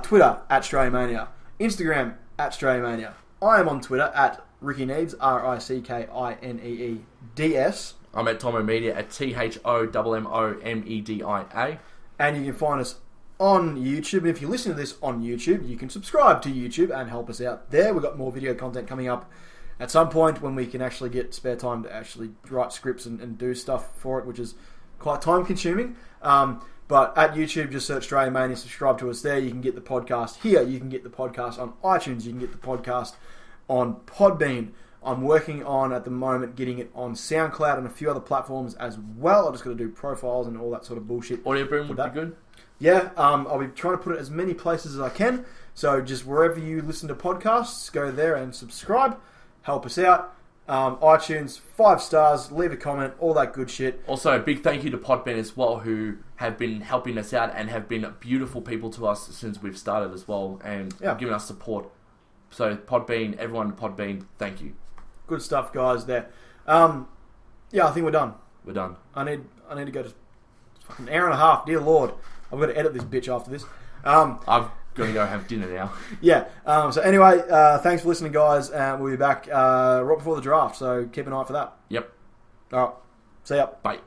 Twitter at StrayaMania. Instagram at StrayaMania. I am on Twitter at Ricki Needs, RICKINEEDS. I'm at Tomo Media at THOMMOMEDIA. And you can find us on YouTube. And if you listen to this on YouTube, you can subscribe to YouTube and help us out there. We've got more video content coming up at some point when we can actually get spare time to actually write scripts and do stuff for it, which is quite time consuming. But at YouTube, just search StrayaMania, subscribe to us there. You can get the podcast here. You can get the podcast on iTunes. You can get the podcast on Podbean. I'm working on, at the moment, getting it on SoundCloud and a few other platforms as well. I just got to do profiles and all that sort of bullshit. Audio Boom would be good. Yeah, I'll be trying to put it as many places as I can. So just wherever you listen to podcasts, go there and subscribe. Help us out. iTunes, 5 stars, leave a comment, all that good shit. Also, a big thank you to Podbean as well, who have been helping us out and have been beautiful people to us since we've started as well, and giving us support. So Podbean, everyone at Podbean, thank you. Good stuff, guys, there. I think we're done. We're done. I need to go to fucking hour and a half, dear Lord. I've got to edit this bitch after this. Gonna go have dinner now. Yeah. So anyway, thanks for listening, guys. We'll be back right before the draft, so keep an eye for that. Yep. All right. See ya. Bye.